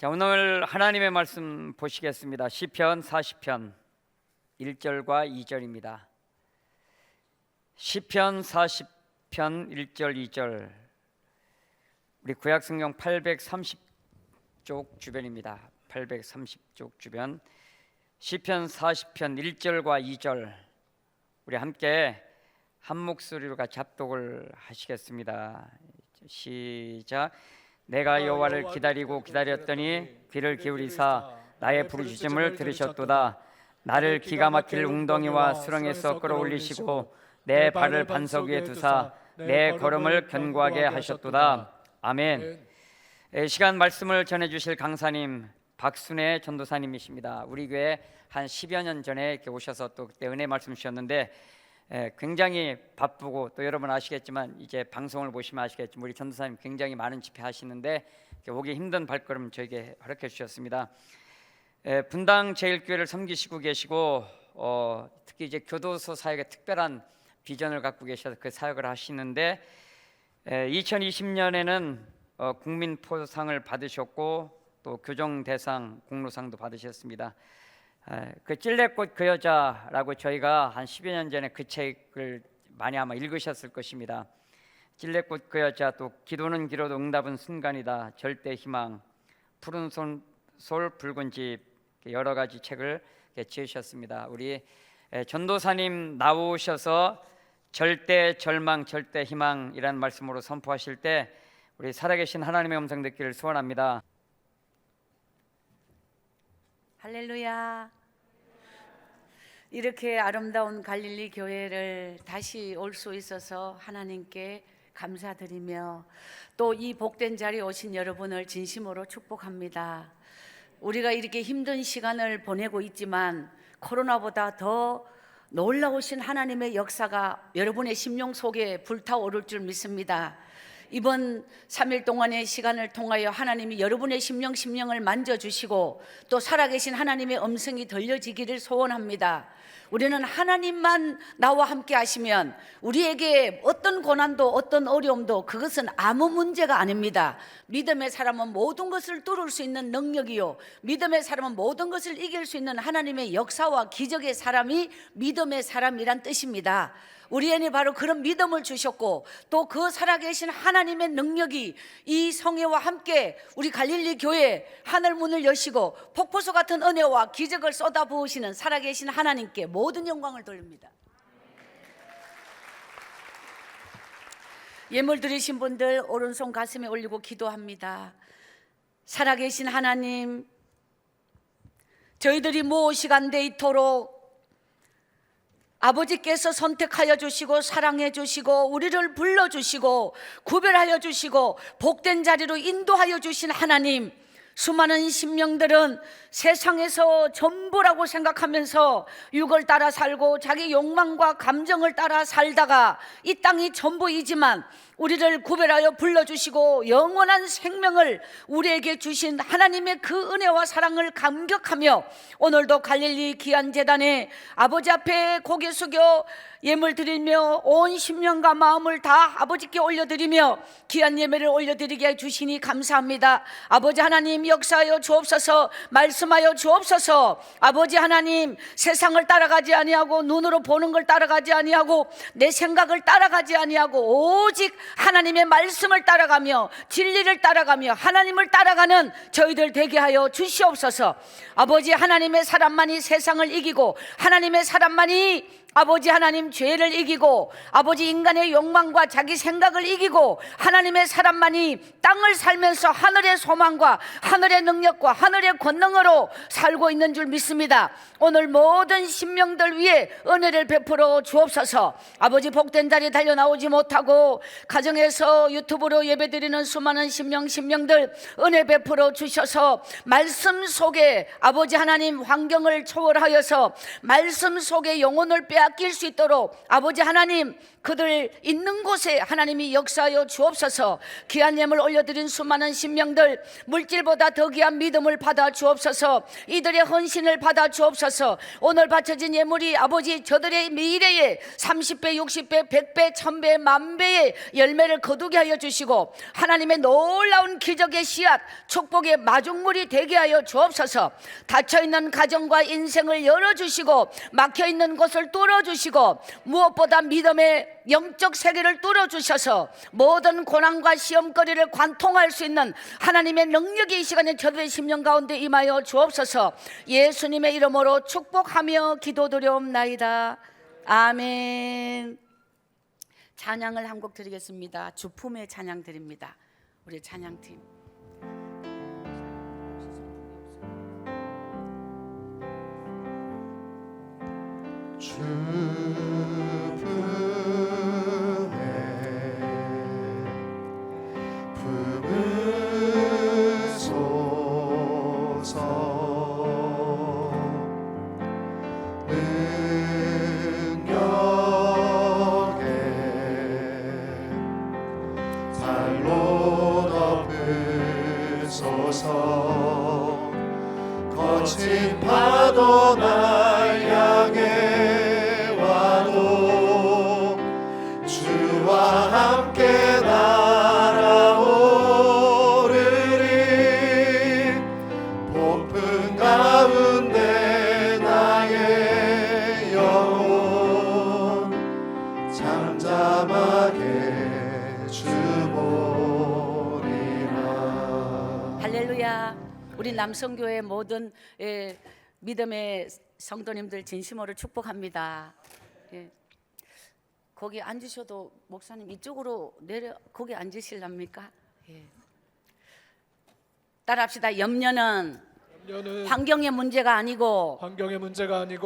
자, 오늘 하나님의 말씀 보시겠습니다. 시편 40편 1절과 2절입니다. 시편 40편 1절 2절, 우리 구약성경 830쪽 주변입니다. 830쪽 주변, 시편 40편 1절과 2절, 우리 함께 한 목소리로 같이 합독을 하시겠습니다. 시작. 내가 여호와를 기다리고 기다렸더니 귀를 기울이사 나의 부르짖음을 들으셨도다. 나를 기가 막힐 웅덩이와 수렁에서 끌어올리시고 내 발을 반석 위에 두사 내 걸음을 견고하게 하셨도다. 아멘. 시간 말씀을 전해주실 강사님 박순애 전도사님이십니다. 우리 교회 한 10여 년 전에 이렇게 오셔서 또 그때 은혜 말씀 주셨는데 굉장히 바쁘고, 또 여러분 아시겠지만 이제 방송을 보시면 아시겠지만 우리 전도사님 굉장히 많은 집회 하시는데 오기 힘든 발걸음 저에게 허락해 주셨습니다. 분당 제일교회를 섬기시고 계시고 특히 이제 교도소 사역에 특별한 비전을 갖고 계셔서 그 사역을 하시는데 2020년에는 국민포상을 받으셨고 또 교정대상 공로상도 받으셨습니다. 그 찔레꽃 그 여자라고 저희가 한 10여 년 전에 그 책을 많이 아마 읽으셨을 것입니다. 찔레꽃 그 여자, 또 기도는 길어도 응답은 순간이다, 절대 희망, 푸른 솔 붉은 집, 여러 가지 책을 지으셨습니다. 우리 전도사님 나오셔서 절대 절망 절대 희망이라는 말씀으로 선포하실 때 우리 살아계신 하나님의 음성 듣기를 소원합니다. 할렐루야. 이렇게 아름다운 갈릴리 교회를 다시 올 수 있어서 하나님께 감사드리며 또 이 복된 자리에 오신 여러분을 진심으로 축복합니다. 우리가 이렇게 힘든 시간을 보내고 있지만 코로나보다 더 놀라우신 하나님의 역사가 여러분의 심령 속에 불타오를 줄 믿습니다. 이번 3일 동안의 시간을 통하여 하나님이 여러분의 심령을 만져주시고 또 살아계신 하나님의 음성이 들려지기를 소원합니다. 우리는 하나님만 나와 함께 하시면 우리에게 어떤 고난도 어떤 어려움도 그것은 아무 문제가 아닙니다. 믿음의 사람은 모든 것을 뚫을 수 있는 능력이요, 믿음의 사람은 모든 것을 이길 수 있는 하나님의 역사와 기적의 사람이 믿음의 사람이란 뜻입니다. 우리에게 바로 그런 믿음을 주셨고 또 그 살아계신 하나님의 능력이 이 성회와 함께 우리 갈릴리 교회 하늘 문을 여시고 폭포수 같은 은혜와 기적을 쏟아부으시는 살아계신 하나님께 모든 영광을 돌립니다. 예물 드리신 분들 오른손 가슴에 올리고 기도합니다. 살아계신 하나님, 저희들이 무엇이간데 이토록 아버지께서 선택하여 주시고 사랑해 주시고 우리를 불러주시고 구별하여 주시고 복된 자리로 인도하여 주신 하나님, 수많은 심령들은 세상에서 전부라고 생각하면서 육을 따라 살고 자기 욕망과 감정을 따라 살다가 이 땅이 전부이지만 우리를 구별하여 불러주시고 영원한 생명을 우리에게 주신 하나님의 그 은혜와 사랑을 감격하며 오늘도 갈릴리 귀한 제단에 아버지 앞에 고개 숙여 예물 드리며 온 심령과 마음을 다 아버지께 올려드리며 귀한 예배를 올려드리게 해주시니 감사합니다. 아버지 하나님 역사하여 주옵소서, 말씀하여 주옵소서. 아버지 하나님, 세상을 따라가지 아니하고 눈으로 보는 걸 따라가지 아니하고 내 생각을 따라가지 아니하고 오직 하나님의 말씀을 따라가며 진리를 따라가며 하나님을 따라가는 저희들 되게 하여 주시옵소서. 아버지 하나님의 사람만이 세상을 이기고 하나님의 사람만이 아버지 하나님 죄를 이기고 아버지 인간의 욕망과 자기 생각을 이기고 하나님의 사람만이 땅을 살면서 하늘의 소망과 하늘의 능력과 하늘의 권능으로 살고 있는 줄 믿습니다. 오늘 모든 심령들 위해 은혜를 베풀어 주옵소서. 아버지 복된 자리에 달려나오지 못하고 가정에서 유튜브로 예배드리는 수많은 심령들 은혜 베풀어 주셔서 말씀 속에 아버지 하나님 환경을 초월하여서 말씀 속에 영혼을 빼앗 빼앗길 수 있도록 아버지 하나님 그들 있는 곳에 하나님이 역사하여 주옵소서. 귀한 예물 올려드린 수많은 신명들 물질보다 더 귀한 믿음을 받아 주옵소서. 이들의 헌신을 받아 주옵소서. 오늘 바쳐진 예물이 아버지 저들의 미래에 30배 60배 100배 1000배 만배의 열매를 거두게 하여 주시고 하나님의 놀라운 기적의 씨앗 축복의 마중물이 되게 하여 주옵소서. 닫혀있는 가정과 인생을 열어주시고 막혀있는 곳을 뚫어주시고 무엇보다 믿음의 영적 세계를 뚫어주셔서 모든 고난과 시험거리를 관통할 수 있는 하나님의 능력이 이 시간에 저들의 심령 가운데 임하여 주옵소서. 예수님의 이름으로 축복하며 기도드려옵나이다. 아멘. 찬양을 한 곡 드리겠습니다. 주품의 찬양 드립니다. 우리 찬양팀. 거친 파도 날 향해 와도 주와 함께 날아오르리. 폭풍 가운데 나의 영혼 잠잠하게 주보리라. 할렐루야. 우리 남성교회 모든 믿음의 성도님들 진심으로 축복합니다. 거기 앉으셔도 목사님 이쪽으로 내려 거기 앉으실랍니까? 따라합시다. 염려는 환경의 문제가 아니고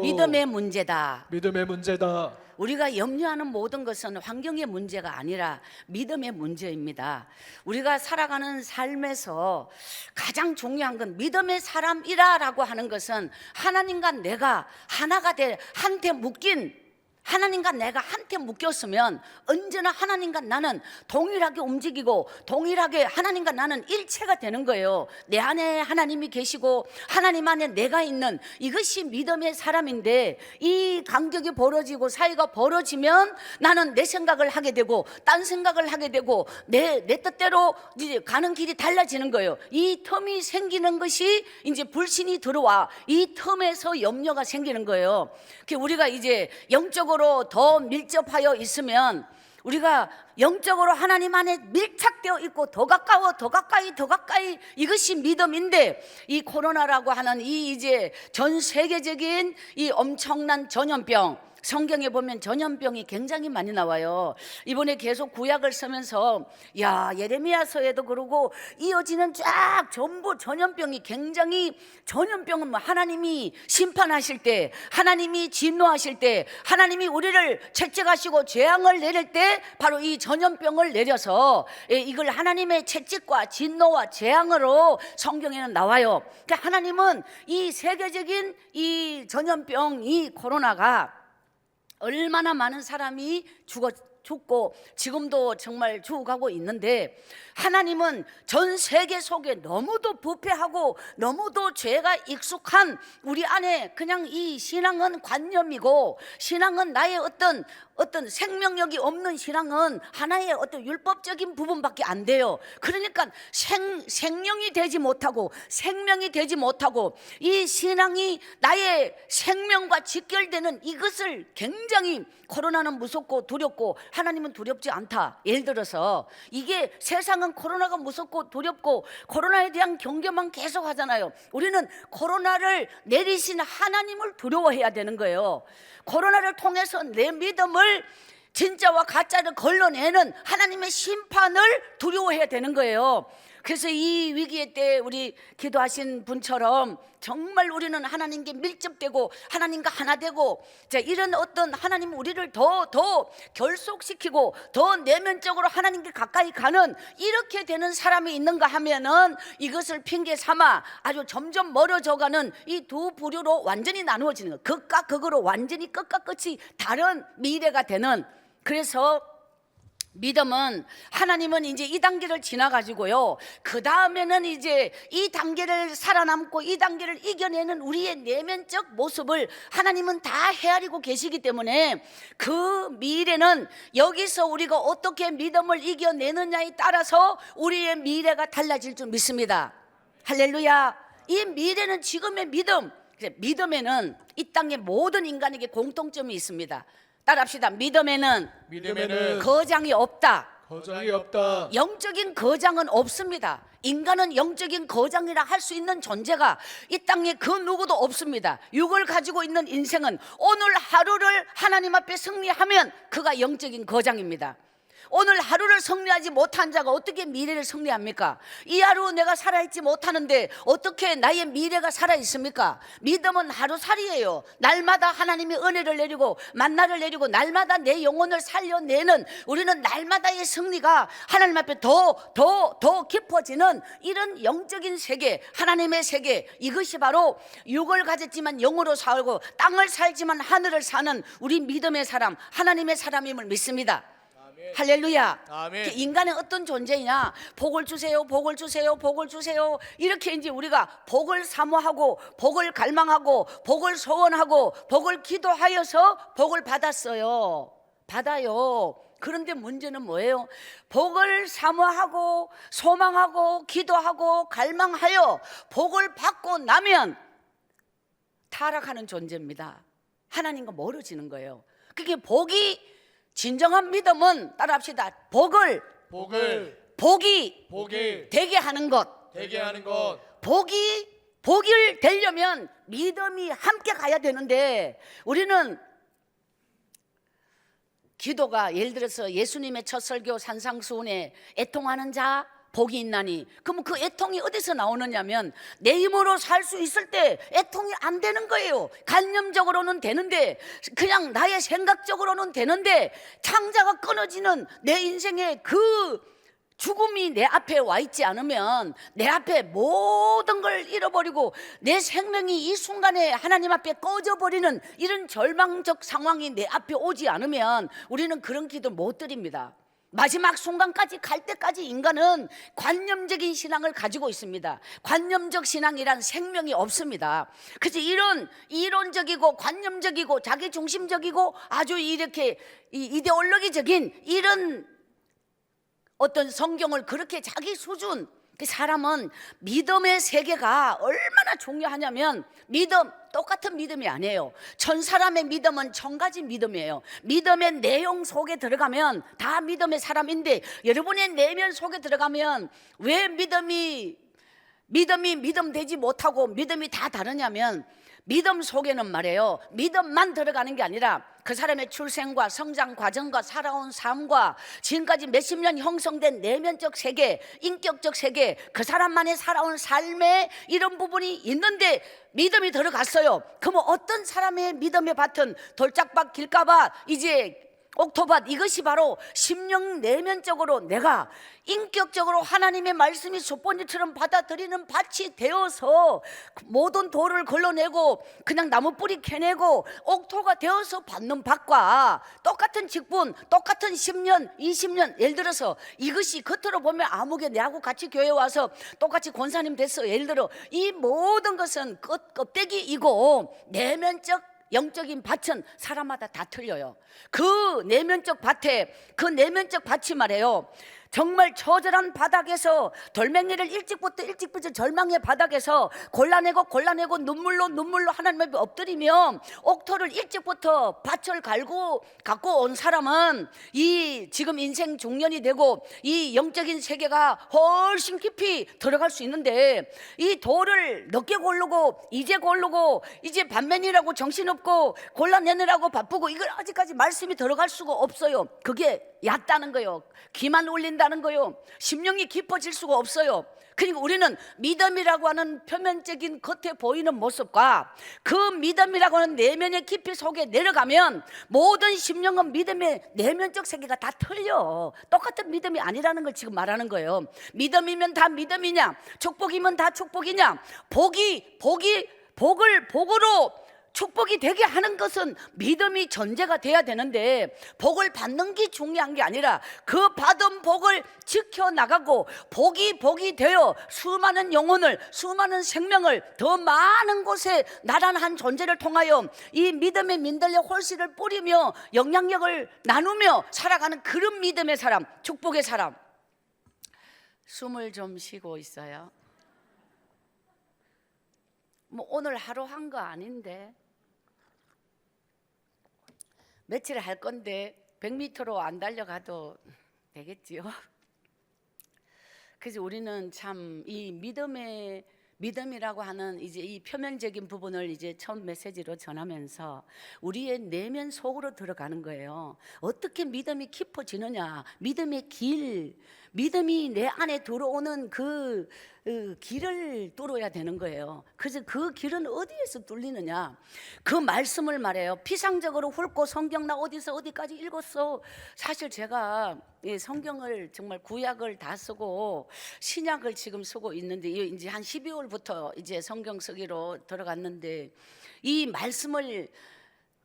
믿음의 문제다. 믿음의 문제다. 우리가 염려하는 모든 것은 환경의 문제가 아니라 믿음의 문제입니다. 우리가 살아가는 삶에서 가장 중요한 건 믿음의 사람이라고 하는 것은 하나님과 내가 하나가 돼 한테 묶인 하나님과 내가 한테 묶였으면 언제나 하나님과 나는 동일하게 움직이고 동일하게 하나님과 나는 일체가 되는 거예요. 내 안에 하나님이 계시고 하나님 안에 내가 있는 이것이 믿음의 사람인데 이 간격이 벌어지고 사이가 벌어지면 나는 내 생각을 하게 되고 딴 생각을 하게 되고 내 뜻대로 이제 가는 길이 달라지는 거예요. 이 틈이 생기는 것이 이제 불신이 들어와 이 틈에서 염려가 생기는 거예요. 우리가 이제 영적으로 더 밀접하여 있으면 우리가 영적으로 하나님 안에 밀착되어 있고 더 가까워 더 가까이 이것이 믿음인데 이 코로나라고 하는 이 이제 전 세계적인 이 엄청난 전염병 성경에 보면 전염병이 굉장히 많이 나와요. 이번에 계속 구약을 쓰면서 예레미야서에도 그러고 이어지는 쫙 전부 전염병이 굉장히 전염병은 뭐 하나님이 심판하실 때 하나님이 진노하실 때 하나님이 우리를 채찍하시고 재앙을 내릴 때 바로 이 전염병을 내려서 이걸 하나님의 채찍과 진노와 재앙으로 성경에는 나와요. 그러니까 하나님은 이 세계적인 이 전염병 이 코로나가 얼마나 많은 사람이 죽고 지금도 정말 죽어가고 있는데 하나님은 전 세계 속에 너무도 부패하고 너무도 죄가 익숙한 우리 안에 그냥 이 신앙은 관념이고 신앙은 나의 어떤 생명력이 없는 신앙은 하나의 어떤 율법적인 부분밖에 안 돼요. 그러니까 생명이 되지 못하고 생명이 되지 못하고 이 신앙이 나의 생명과 직결되는 이것을 굉장히 코로나는 무섭고 두렵고 하나님은 두렵지 않다. 예를 들어서 이게 세상은 코로나가 무섭고 두렵고 코로나에 대한 경계만 계속 하잖아요. 우리는 코로나를 내리신 하나님을 두려워해야 되는 거예요. 코로나를 통해서 내 믿음을 진짜와 가짜를 걸러내는 하나님의 심판을 두려워해야 되는 거예요. 그래서 이 위기의 때 우리 기도하신 분처럼 정말 우리는 하나님께 밀접되고 하나님과 하나 되고, 자, 이런 어떤 하나님 우리를 더 결속시키고 더 내면적으로 하나님께 가까이 가는 이렇게 되는 사람이 있는가 하면은 이것을 핑계 삼아 아주 점점 멀어져가는 이 두 부류로 완전히 나누어지는 것, 극과 극으로 완전히 끝과 끝이 다른 미래가 되는. 그래서 믿음은, 하나님은 이제 이 단계를 지나가지고요, 그 다음에는 이제 이 단계를 살아남고 이 단계를 이겨내는 우리의 내면적 모습을 하나님은 다 헤아리고 계시기 때문에 그 미래는 여기서 우리가 어떻게 믿음을 이겨내느냐에 따라서 우리의 미래가 달라질 줄 믿습니다. 할렐루야. 이 미래는 지금의 믿음, 믿음에는 이 땅의 모든 인간에게 공통점이 있습니다. 따라합시다. 믿음에는 거장이 없다. 거장이 없다. 영적인 거장은 없습니다. 인간은 영적인 거장이라 할 수 있는 존재가 이 땅에 그 누구도 없습니다. 육을 가지고 있는 인생은 오늘 하루를 하나님 앞에 승리하면 그가 영적인 거장입니다. 오늘 하루를 승리하지 못한 자가 어떻게 미래를 승리합니까? 이 하루 내가 살아있지 못하는데 어떻게 나의 미래가 살아있습니까? 믿음은 하루살이에요. 날마다 하나님의 은혜를 내리고 만나를 내리고 날마다 내 영혼을 살려내는, 우리는 날마다의 승리가 하나님 앞에 더 깊어지는 이런 영적인 세계, 하나님의 세계, 이것이 바로 육을 가졌지만 영으로 살고 땅을 살지만 하늘을 사는 우리 믿음의 사람, 하나님의 사람임을 믿습니다. 할렐루야. 아멘. 인간은 어떤 존재이냐? 복을 주세요, 복을 주세요, 복을 주세요. 이렇게 이제 우리가 복을 사모하고 복을 갈망하고 복을 소원하고 복을 기도하여서 복을 받았어요. 받아요. 그런데 문제는 뭐예요? 복을 사모하고 소망하고 기도하고 갈망하여 복을 받고 나면 타락하는 존재입니다. 하나님과 멀어지는 거예요. 그게 복이, 진정한 믿음은, 따라합시다, 복이 되게 하는 것. 복이 되려면 믿음이 함께 가야 되는데, 우리는 기도가, 예를 들어서 예수님의 첫 설교 산상수훈에 애통하는 자 복이 있나니, 그러면 그 애통이 어디서 나오느냐면 내 힘으로 살 수 있을 때 애통이 안 되는 거예요. 관념적으로는 되는데, 그냥 나의 생각적으로는 되는데, 창자가 끊어지는 내 인생의 그 죽음이 내 앞에 와 있지 않으면, 내 앞에 모든 걸 잃어버리고 내 생명이 이 순간에 하나님 앞에 꺼져버리는 이런 절망적 상황이 내 앞에 오지 않으면 우리는 그런 기도 못 드립니다. 마지막 순간까지 갈 때까지 인간은 관념적인 신앙을 가지고 있습니다. 관념적 신앙이란 생명이 없습니다. 그래서 이런 이론적이고 관념적이고 자기중심적이고 아주 이렇게 이데올로기적인 이런 어떤 성경을 그렇게 자기 수준, 사람은 믿음의 세계가 얼마나 중요하냐면, 믿음, 똑같은 믿음이 아니에요. 천 사람의 믿음은 천 가지 믿음이에요. 믿음의 내용 속에 들어가면 다 믿음의 사람인데, 여러분의 내면 속에 들어가면 왜 믿음이 믿음 되지 못하고 믿음이 다 다르냐면, 믿음 속에는 말이에요, 믿음만 들어가는 게 아니라 그 사람의 출생과 성장 과정과 살아온 삶과 지금까지 몇십 년 형성된 내면적 세계, 인격적 세계, 그 사람만의 살아온 삶의 이런 부분이 있는데 믿음이 들어갔어요. 그러면 어떤 사람의 믿음의 밭은 돌짝밭, 길가밭, 이제 옥토밭, 이것이 바로 심령 내면적으로 내가 인격적으로 하나님의 말씀이 솥본지처럼 받아들이는 밭이 되어서 모든 돌을 걸러내고 그냥 나무 뿌리 캐내고 옥토가 되어서 받는 밭과 똑같은 직분, 똑같은 10년, 20년, 예를 들어서 이것이 겉으로 보면 아무개 내하고 같이 교회 와서 똑같이 권사님 됐어, 예를 들어, 이 모든 것은 껍데기이고 내면적 영적인 밭은 사람마다 다 틀려요. 그 내면적 밭에, 그 내면적 밭이 말이에요, 정말 처절한 바닥에서, 돌멩이를 일찍부터 절망의 바닥에서 골라내고 눈물로 하나님 앞에 엎드리며 옥토를 일찍부터 밭을 갖고 온 사람은 이 지금 인생 중년이 되고 이 영적인 세계가 훨씬 깊이 들어갈 수 있는데, 이 돌을 늦게 고르고 이제 반면이라고 정신없고 골라내느라고 바쁘고, 이걸 아직까지 말씀이 들어갈 수가 없어요. 그게 얕다는 거예요. 귀만 울린다는 거예요. 심령이 깊어질 수가 없어요. 그러니까 우리는 믿음이라고 하는 표면적인 겉에 보이는 모습과 그 믿음이라고 하는 내면의 깊이 속에 내려가면 모든 심령은 믿음의 내면적 세계가 다 틀려. 똑같은 믿음이 아니라는 걸 지금 말하는 거예요. 믿음이면 다 믿음이냐, 축복이면 다 축복이냐, 복을 복으로 축복이 되게 하는 것은 믿음이 전제가 돼야 되는데, 복을 받는 게 중요한 게 아니라 그 받은 복을 지켜나가고 복이 되어 수많은 영혼을, 수많은 생명을 더 많은 곳에 나란한 존재를 통하여 이 믿음의 민들레 홀씨를 뿌리며 영향력을 나누며 살아가는 그런 믿음의 사람, 축복의 사람. 숨을 좀 쉬고 있어요. 뭐 오늘 하루 한 거 아닌데 며칠 할 건데 100m로 안 달려가도 되겠지요. 그래서 우리는 참 이 믿음이라고 하는 이제 이 표면적인 부분을 이제 처음 메시지로 전하면서 우리의 내면 속으로 들어가는 거예요. 어떻게 믿음이 깊어지느냐, 믿음의 길, 믿음이 내 안에 들어오는 그 길을 뚫어야 되는 거예요. 그래서 그 길은 어디에서 뚫리느냐, 그 말씀을 말해요. 피상적으로 훑고 성경 나 어디서 어디까지 읽었어. 사실 제가 성경을 정말 구약을 다 쓰고 신약을 지금 쓰고 있는데, 이제 한 12월부터 이제 성경 쓰기로 들어갔는데, 이 말씀을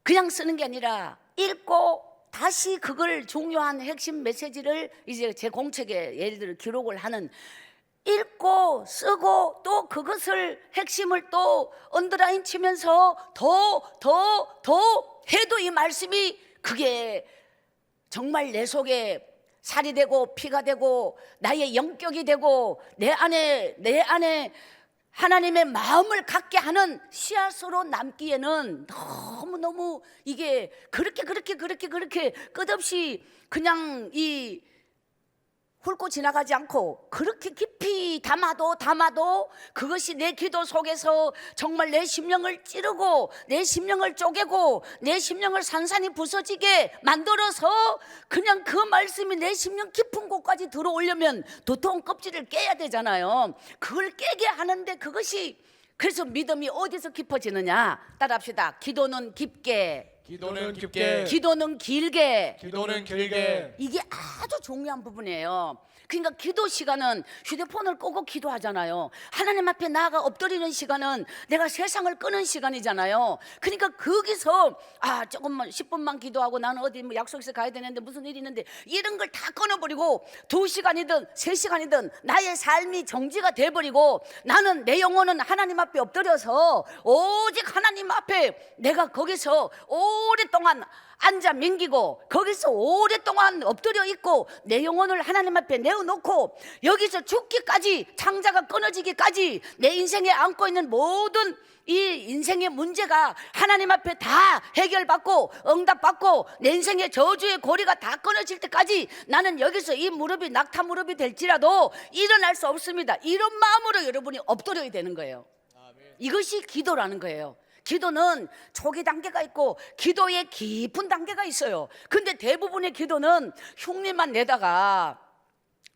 그냥 쓰는 게 아니라 읽고 다시 그걸 중요한 핵심 메시지를 이제 제 공책에 예를 들어 기록을 하는, 읽고 쓰고 또 그것을 핵심을 또 언더라인 치면서 더 해도 이 말씀이 그게 정말 내 속에 살이 되고 피가 되고 나의 영격이 되고 내 안에 하나님의 마음을 갖게 하는 씨앗으로 남기에는 너무 이게 그렇게 끝없이 그냥 이 훑고 지나가지 않고 그렇게 깊이 담아도 그것이 내 기도 속에서 정말 내 심령을 찌르고 내 심령을 쪼개고 내 심령을 산산이 부서지게 만들어서 그냥 그 말씀이 내 심령 깊은 곳까지 들어오려면 두터운 껍질을 깨야 되잖아요. 그걸 깨게 하는데 그것이, 그래서 믿음이 어디서 깊어지느냐, 따라합시다. 기도는 깊게, 기도는 깊게, 기도는 길게, 기도는 길게. 이게 아주 중요한 부분이에요. 그러니까 기도 시간은 휴대폰을 끄고 기도하잖아요. 하나님 앞에 나아가 엎드리는 시간은 내가 세상을 끄는 시간이잖아요. 그러니까 거기서 조금만 10분만 기도하고 나는 어디 뭐 약속 있어 가야 되는데 무슨 일이 있는데 이런 걸 다 끊어버리고 2시간이든 3시간이든 나의 삶이 정지가 돼버리고 나는 내 영혼은 하나님 앞에 엎드려서 오직 하나님 앞에 내가 거기서 오랫동안 앉아 맹기고 거기서 오랫동안 엎드려 있고 내 영혼을 하나님 앞에 내어놓고 여기서 죽기까지, 창자가 끊어지기까지 내 인생에 안고 있는 모든 이 인생의 문제가 하나님 앞에 다 해결받고 응답받고 내 인생의 저주의 고리가 다 끊어질 때까지 나는 여기서 이 무릎이 낙타 무릎이 될지라도 일어날 수 없습니다. 이런 마음으로 여러분이 엎드려야 되는 거예요. 이것이 기도라는 거예요. 기도는 초기 단계가 있고 기도의 깊은 단계가 있어요. 근데 대부분의 기도는 흉내만 내다가,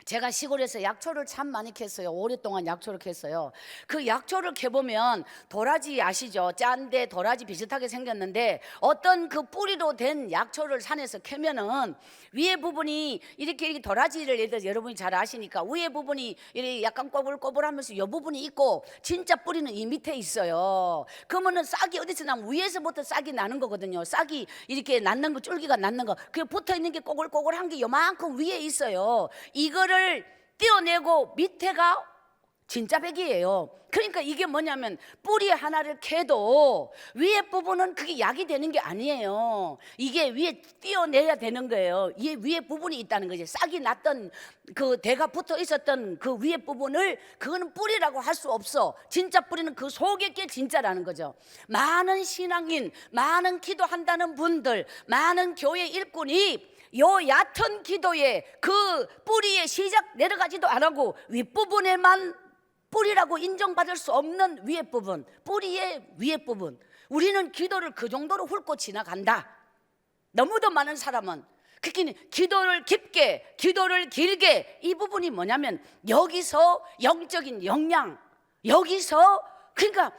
제가 시골에서 약초를 참 많이 캤어요. 오랫동안 약초를 캤어요. 그 약초를 캐보면 도라지 아시죠? 짠데 도라지 비슷하게 생겼는데 어떤 그 뿌리로 된 약초를 산에서 캐면은 위에 부분이 이렇게 도라지를 예를 들어 여러분이 잘 아시니까 위에 부분이 이렇게 약간 꼬불꼬불하면서 이 부분이 있고 진짜 뿌리는 이 밑에 있어요. 그러면은 싹이 어디서 나면 위에서부터 싹이 나는 거거든요. 싹이 이렇게 낳는 거, 줄기가 낳는 거, 그게 붙어 있는 게 꼬글꼬글한 게 요만큼 위에 있어요. 이거를 떼어내고 밑에가 진짜 백이에요. 그러니까 이게 뭐냐면 뿌리 하나를 캐도 위에 부분은 그게 약이 되는 게 아니에요. 이게 위에 떼어내야 되는 거예요. 이 위에 부분이 있다는 거지. 싹이 났던 그 대가 붙어 있었던 그 위에 부분을, 그거는 뿌리라고 할 수 없어. 진짜 뿌리는 그 속에 게 진짜라는 거죠. 많은 신앙인, 많은 기도한다는 분들, 많은 교회 일꾼이 요 얕은 기도에 그 뿌리의 시작 내려가지도 안 하고 윗부분에만 뿌리라고 인정받을 수 없는 위에 부분, 뿌리의 위에 부분, 우리는 기도를 그 정도로 훑고 지나간다. 너무도 많은 사람은 그러니까 기도를 깊게, 기도를 길게, 이 부분이 뭐냐면 여기서 영적인 역량, 여기서 그러니까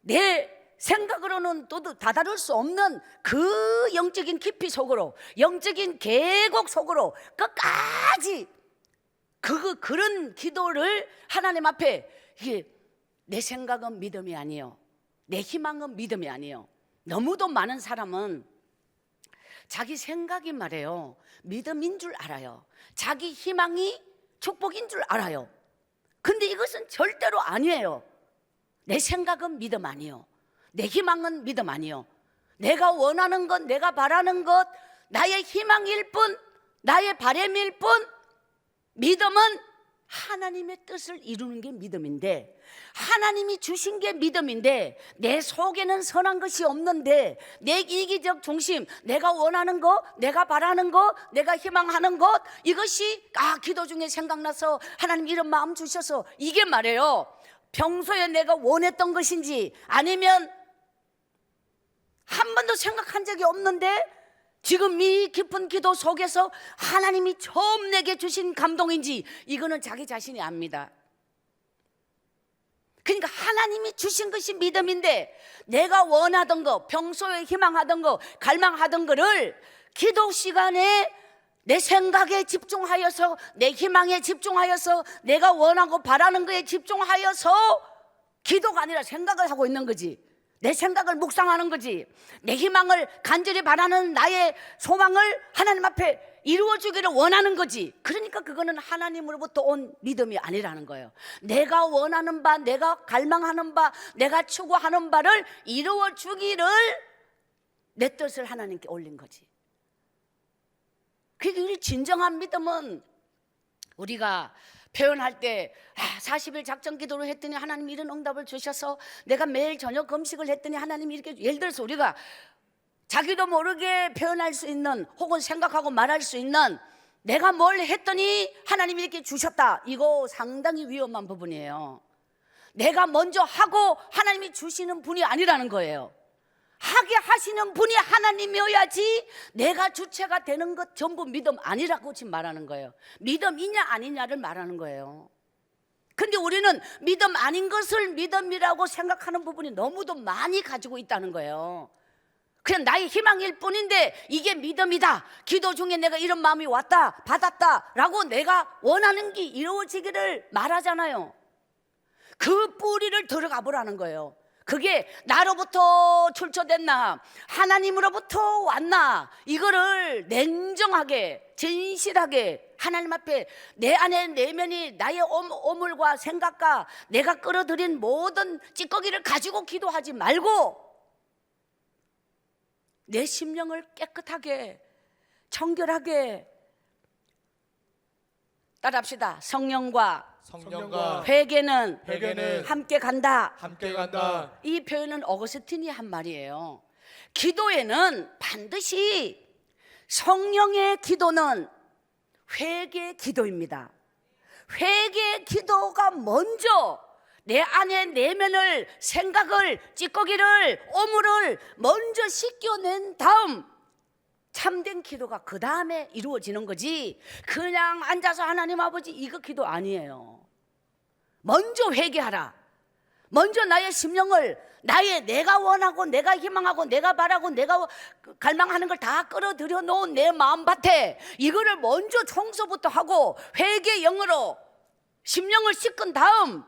내 생각으로는 또 다다를 수 없는 그 영적인 깊이 속으로, 영적인 계곡 속으로 끝까지 그런 기도를 하나님 앞에, 이게 내 생각은 믿음이 아니에요, 내 희망은 믿음이 아니에요. 너무도 많은 사람은 자기 생각이 말해요 믿음인 줄 알아요, 자기 희망이 축복인 줄 알아요. 근데 이것은 절대로 아니에요. 내 생각은 믿음 아니에요, 내 희망은 믿음 아니에요. 내가 원하는 것, 내가 바라는 것, 나의 희망일 뿐, 나의 바람일 뿐. 믿음은 하나님의 뜻을 이루는 게 믿음인데, 하나님이 주신 게 믿음인데, 내 속에는 선한 것이 없는데, 내 이기적 중심, 내가 원하는 것, 내가 바라는 것, 내가 희망하는 것, 이것이 기도 중에 생각나서 하나님 이런 마음 주셔서, 이게 말이에요 평소에 내가 원했던 것인지, 아니면 한 번도 생각한 적이 없는데 지금 이 깊은 기도 속에서 하나님이 처음 내게 주신 감동인지, 이거는 자기 자신이 압니다. 그러니까 하나님이 주신 것이 믿음인데, 내가 원하던 거, 평소에 희망하던 거, 갈망하던 거를 기도 시간에 내 생각에 집중하여서, 내 희망에 집중하여서, 내가 원하고 바라는 거에 집중하여서 기도가 아니라 생각을 하고 있는 거지. 내 생각을 묵상하는 거지. 내 희망을 간절히 바라는 나의 소망을 하나님 앞에 이루어주기를 원하는 거지. 그러니까 그거는 하나님으로부터 온 믿음이 아니라는 거예요. 내가 원하는 바, 내가 갈망하는 바, 내가 추구하는 바를 이루어주기를 내 뜻을 하나님께 올린 거지. 그러니까 우리 진정한 믿음은 우리가 표현할 때 40일 작전 기도를 했더니 하나님 이런 응답을 주셔서, 내가 매일 저녁 금식을 했더니 하나님 이렇게, 예를 들어서 우리가 자기도 모르게 표현할 수 있는, 혹은 생각하고 말할 수 있는, 내가 뭘 했더니 하나님이 이렇게 주셨다, 이거 상당히 위험한 부분이에요. 내가 먼저 하고 하나님이 주시는 분이 아니라는 거예요. 하게 하시는 분이 하나님이어야지 내가 주체가 되는 것 전부 믿음 아니라고 지금 말하는 거예요. 믿음이냐 아니냐를 말하는 거예요. 근데 우리는 믿음 아닌 것을 믿음이라고 생각하는 부분이 너무도 많이 가지고 있다는 거예요. 그냥 나의 희망일 뿐인데 이게 믿음이다, 기도 중에 내가 이런 마음이 왔다, 받았다 라고 내가 원하는 게 이루어지기를 말하잖아요. 그 뿌리를 들어가 보라는 거예요. 그게 나로부터 출처됐나, 하나님으로부터 왔나, 이거를 냉정하게, 진실하게 하나님 앞에 내 안에 내면이, 나의 오물과 생각과 내가 끌어들인 모든 찌꺼기를 가지고 기도하지 말고 내 심령을 깨끗하게, 청결하게, 따라합시다. 성령과 회개는 함께 간다. 이 표현은 어거스틴이 한 말이에요. 기도에는 반드시, 성령의 기도는 회개 기도입니다. 회개 기도가 먼저 내 안에 내면을, 생각을, 찌꺼기를, 오물을 먼저 씻겨낸 다음 참된 기도가 그 다음에 이루어지는 거지, 그냥 앉아서 하나님 아버지 이거 기도 아니에요. 먼저 회개하라. 먼저 나의 심령을, 내가 원하고 내가 희망하고 내가 바라고 내가 갈망하는 걸 다 끌어들여 놓은 내 마음밭에 이거를 먼저 청소부터 하고 회개 영으로 심령을 씻은 다음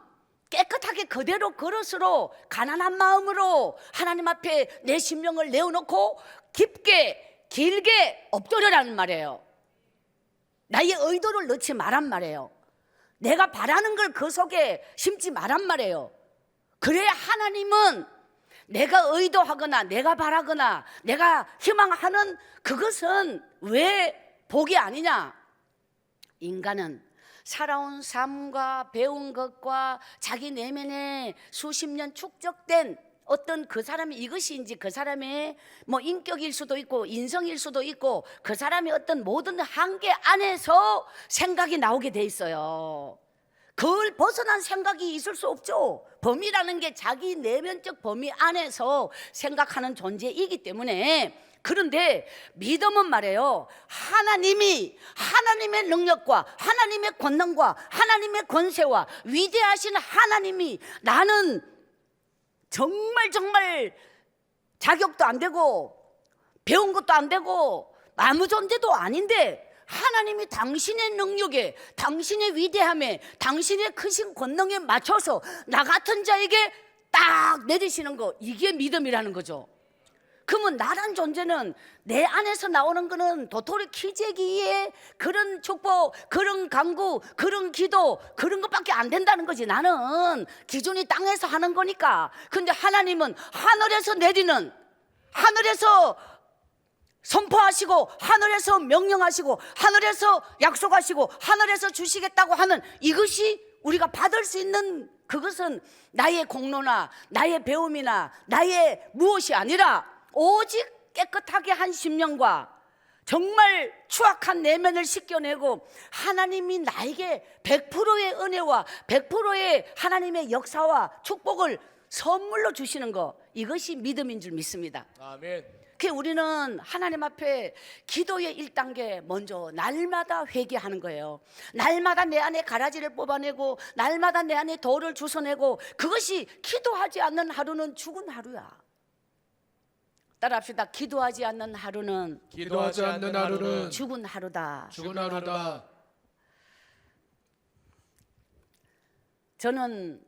깨끗하게 그대로 그릇으로 가난한 마음으로 하나님 앞에 내 심령을 내어놓고 깊게 길게 엎드려라는 말이에요. 나의 의도를 넣지 말란 말이에요. 내가 바라는 걸 그 속에 심지 말란 말이에요. 그래야 하나님은 내가 의도하거나 내가 바라거나 내가 희망하는 그것은 왜 복이 아니냐. 인간은 살아온 삶과 배운 것과 자기 내면에 수십 년 축적된 어떤 그 사람이 이것인지, 그 사람의 뭐 인격일 수도 있고 인성일 수도 있고 그 사람의 어떤 모든 한계 안에서 생각이 나오게 돼 있어요. 그걸 벗어난 생각이 있을 수 없죠. 범위라는 게 자기 내면적 범위 안에서 생각하는 존재이기 때문에. 그런데 믿음은 말이에요, 하나님의 능력과 하나님의 권능과 하나님의 권세와 위대하신 하나님이, 나는 정말 자격도 안 되고 배운 것도 안 되고 아무 존재도 아닌데, 하나님이 당신의 능력에, 당신의 위대함에, 당신의 크신 권능에 맞춰서 나 같은 자에게 딱 내리시는 거, 이게 믿음이라는 거죠. 그러면 나란 존재는, 내 안에서 나오는 거는 도토리 키재기의 그런 축복, 그런 간구, 그런 기도, 그런 것밖에 안 된다는 거지. 나는 기존이 땅에서 하는 거니까. 근데 하나님은 하늘에서 내리는, 하늘에서 선포하시고, 하늘에서 명령하시고, 하늘에서 약속하시고, 하늘에서 주시겠다고 하는 이것이 우리가 받을 수 있는, 그것은 나의 공로나 나의 배움이나 나의 무엇이 아니라 오직 깨끗하게 한 심령과 정말 추악한 내면을 씻겨내고 하나님이 나에게 100%의 은혜와 100%의 하나님의 역사와 축복을 선물로 주시는 거, 이것이 믿음인 줄 믿습니다. 아멘. 그 우리는 하나님 앞에 기도의 1단계 먼저 날마다 회개하는 거예요. 날마다 내 안에 가라지를 뽑아내고, 날마다 내 안에 돌을 주워내고, 그것이 기도하지 않는 하루는 죽은 하루야. 따라합시다. 기도하지 않는 하루는 기도하지 않는 하루는 죽은 하루다. 죽은 하루다. 저는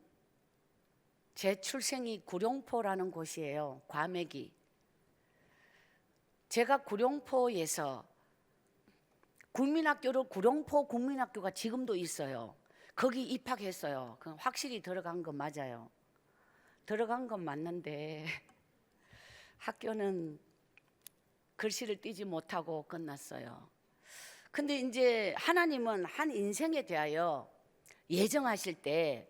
제 출생이 구룡포라는 곳이에요. 과메기. 제가 구룡포에서 국민학교로, 구룡포 국민학교가 지금도 있어요. 거기 입학했어요. 그럼 확실히 들어간 건 맞아요. 들어간 건 맞는데 학교는 글씨를 띄지 못하고 끝났어요. 근데 이제 하나님은 한 인생에 대하여 예정하실 때,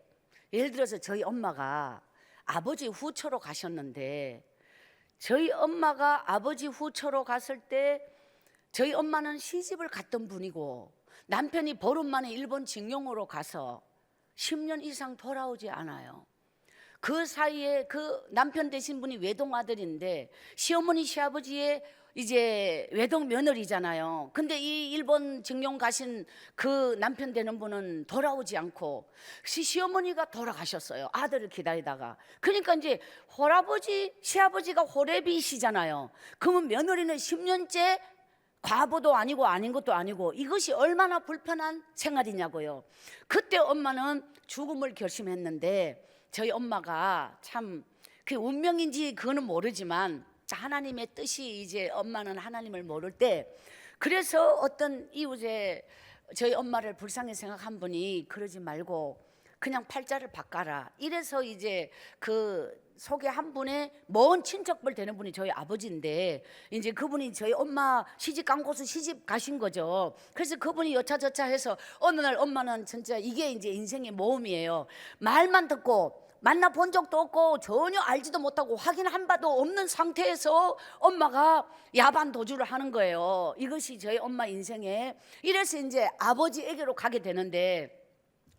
예를 들어서 저희 엄마가 아버지 후처로 가셨는데, 저희 엄마가 아버지 후처로 갔을 때 저희 엄마는 시집을 갔던 분이고, 남편이 보름 만에 일본 징용으로 가서 10년 이상 돌아오지 않아요. 그 사이에 그 남편 되신 분이 외동 아들인데, 시어머니 시아버지의 이제 외동 며느리잖아요. 근데 이 일본 징용 가신 그 남편 되는 분은 돌아오지 않고 시어머니가 돌아가셨어요. 아들을 기다리다가. 그러니까 이제 홀아버지, 시아버지가 호래비시잖아요. 그러면 며느리는 10년째 과부도 아니고 아닌 것도 아니고, 이것이 얼마나 불편한 생활이냐고요. 그때 엄마는 죽음을 결심했는데, 저희 엄마가 참 그 운명인지 그거는 모르지만 하나님의 뜻이, 이제 엄마는 하나님을 모를 때, 그래서 어떤 이웃에 저희 엄마를 불쌍히 생각한 분이 그러지 말고 그냥 팔자를 바꿔라. 이래서 이제 그 속에 한 분의 먼 친척벌 되는 분이 저희 아버지인데, 이제 그분이 저희 엄마 시집 간 곳을 시집 가신 거죠. 그래서 그분이 여차저차 해서 어느 날 엄마는 진짜 이게 이제 인생의 모험이에요. 말만 듣고 만나본 적도 없고 전혀 알지도 못하고 확인 한 바도 없는 상태에서 엄마가 야반 도주를 하는 거예요. 이것이 저희 엄마 인생에. 이래서 이제 아버지에게로 가게 되는데,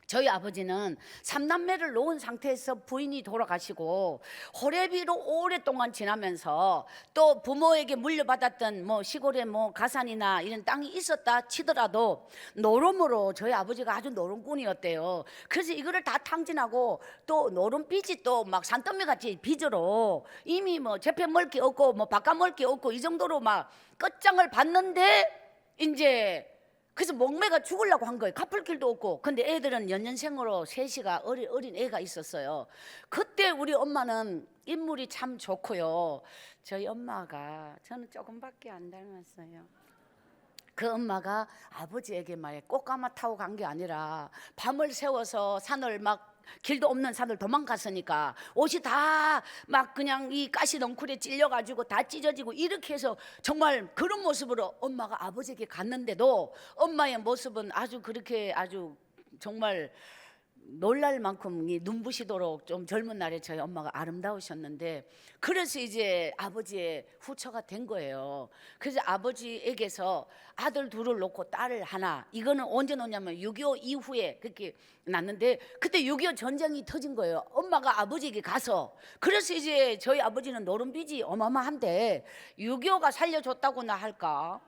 저희 아버지는 3남매를 놓은 상태에서 부인이 돌아가시고 호래비로 오랫동안 지나면서, 또 부모에게 물려받았던 뭐 시골에 뭐 가산이나 이런 땅이 있었다 치더라도 노름으로 저희 아버지가 아주 노름꾼이었대요. 그래서 이거를 다 탕진하고, 또 노름빚이 또 막 산더미같이 빚으로 이미 뭐 재패 먹을 게 없고 뭐 바꿔 먹을 게 없고 이 정도로 막 끝장을 봤는데, 이제 그래서 목매가 죽으려고 한 거예요. 갚을 길도 없고. 근데 애들은 연년생으로 셋이가 어린 애가 있었어요. 그때 우리 엄마는 인물이 참 좋고요. 저희 엄마가, 저는 조금밖에 안 닮았어요. 그 엄마가 아버지에게 말해 꽃가마 타고 간 게 아니라 밤을 새워서 산을 막, 길도 없는 산을 도망갔으니까 옷이 다 막 그냥 이 가시 넝쿨에 찔려가지고 다 찢어지고 이렇게 해서 정말 그런 모습으로 엄마가 아버지에게 갔는데도 엄마의 모습은 아주 그렇게 아주 정말 놀랄 만큼 이 눈부시도록 좀 젊은 날에 저희 엄마가 아름다우셨는데, 그래서 이제 아버지의 후처가 된 거예요. 그래서 아버지에게서 아들 둘을 놓고 딸을 하나, 이거는 언제 놓냐면 6.25 이후에 그렇게 났는데, 그때 6.25 전쟁이 터진 거예요. 엄마가 아버지에게 가서. 그래서 이제 저희 아버지는 노름빚이 어마어마한데 6.25가 살려줬다고나 할까?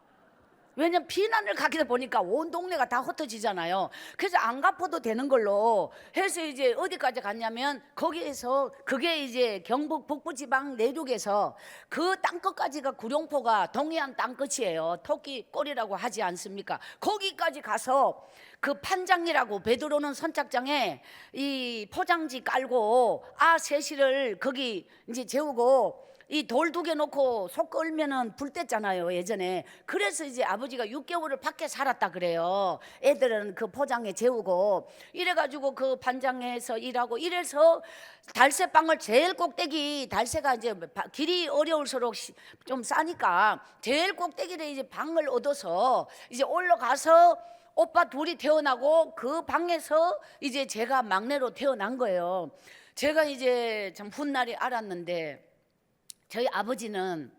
왜냐면 피난을 가게 보니까 온 동네가 다 흩어지잖아요. 그래서 안 갚아도 되는 걸로 해서 이제 어디까지 갔냐면, 거기에서 그게 이제 경북 북부지방 내륙에서 그 땅끝까지가 구룡포가 동해안 땅끝이에요. 토끼골이라고 하지 않습니까? 거기까지 가서 그 판장이라고 배 들어오는 선착장에 이 포장지 깔고 셋이를 거기 이제 재우고, 이 돌 2개 놓고 속 끌면은 불 뗐잖아요, 예전에. 그래서 이제 아버지가 6개월을 밖에 살았다 그래요. 애들은 그 포장에 재우고. 이래가지고 그 반장에서 일하고, 이래서 달새방을 제일 꼭대기, 달새가 이제 길이 어려울수록 좀 싸니까 제일 꼭대기를 이제 방을 얻어서 이제 올라가서 오빠 둘이 태어나고, 그 방에서 이제 제가 막내로 태어난 거예요. 제가 이제 참 훗날에 알았는데, 저희 아버지는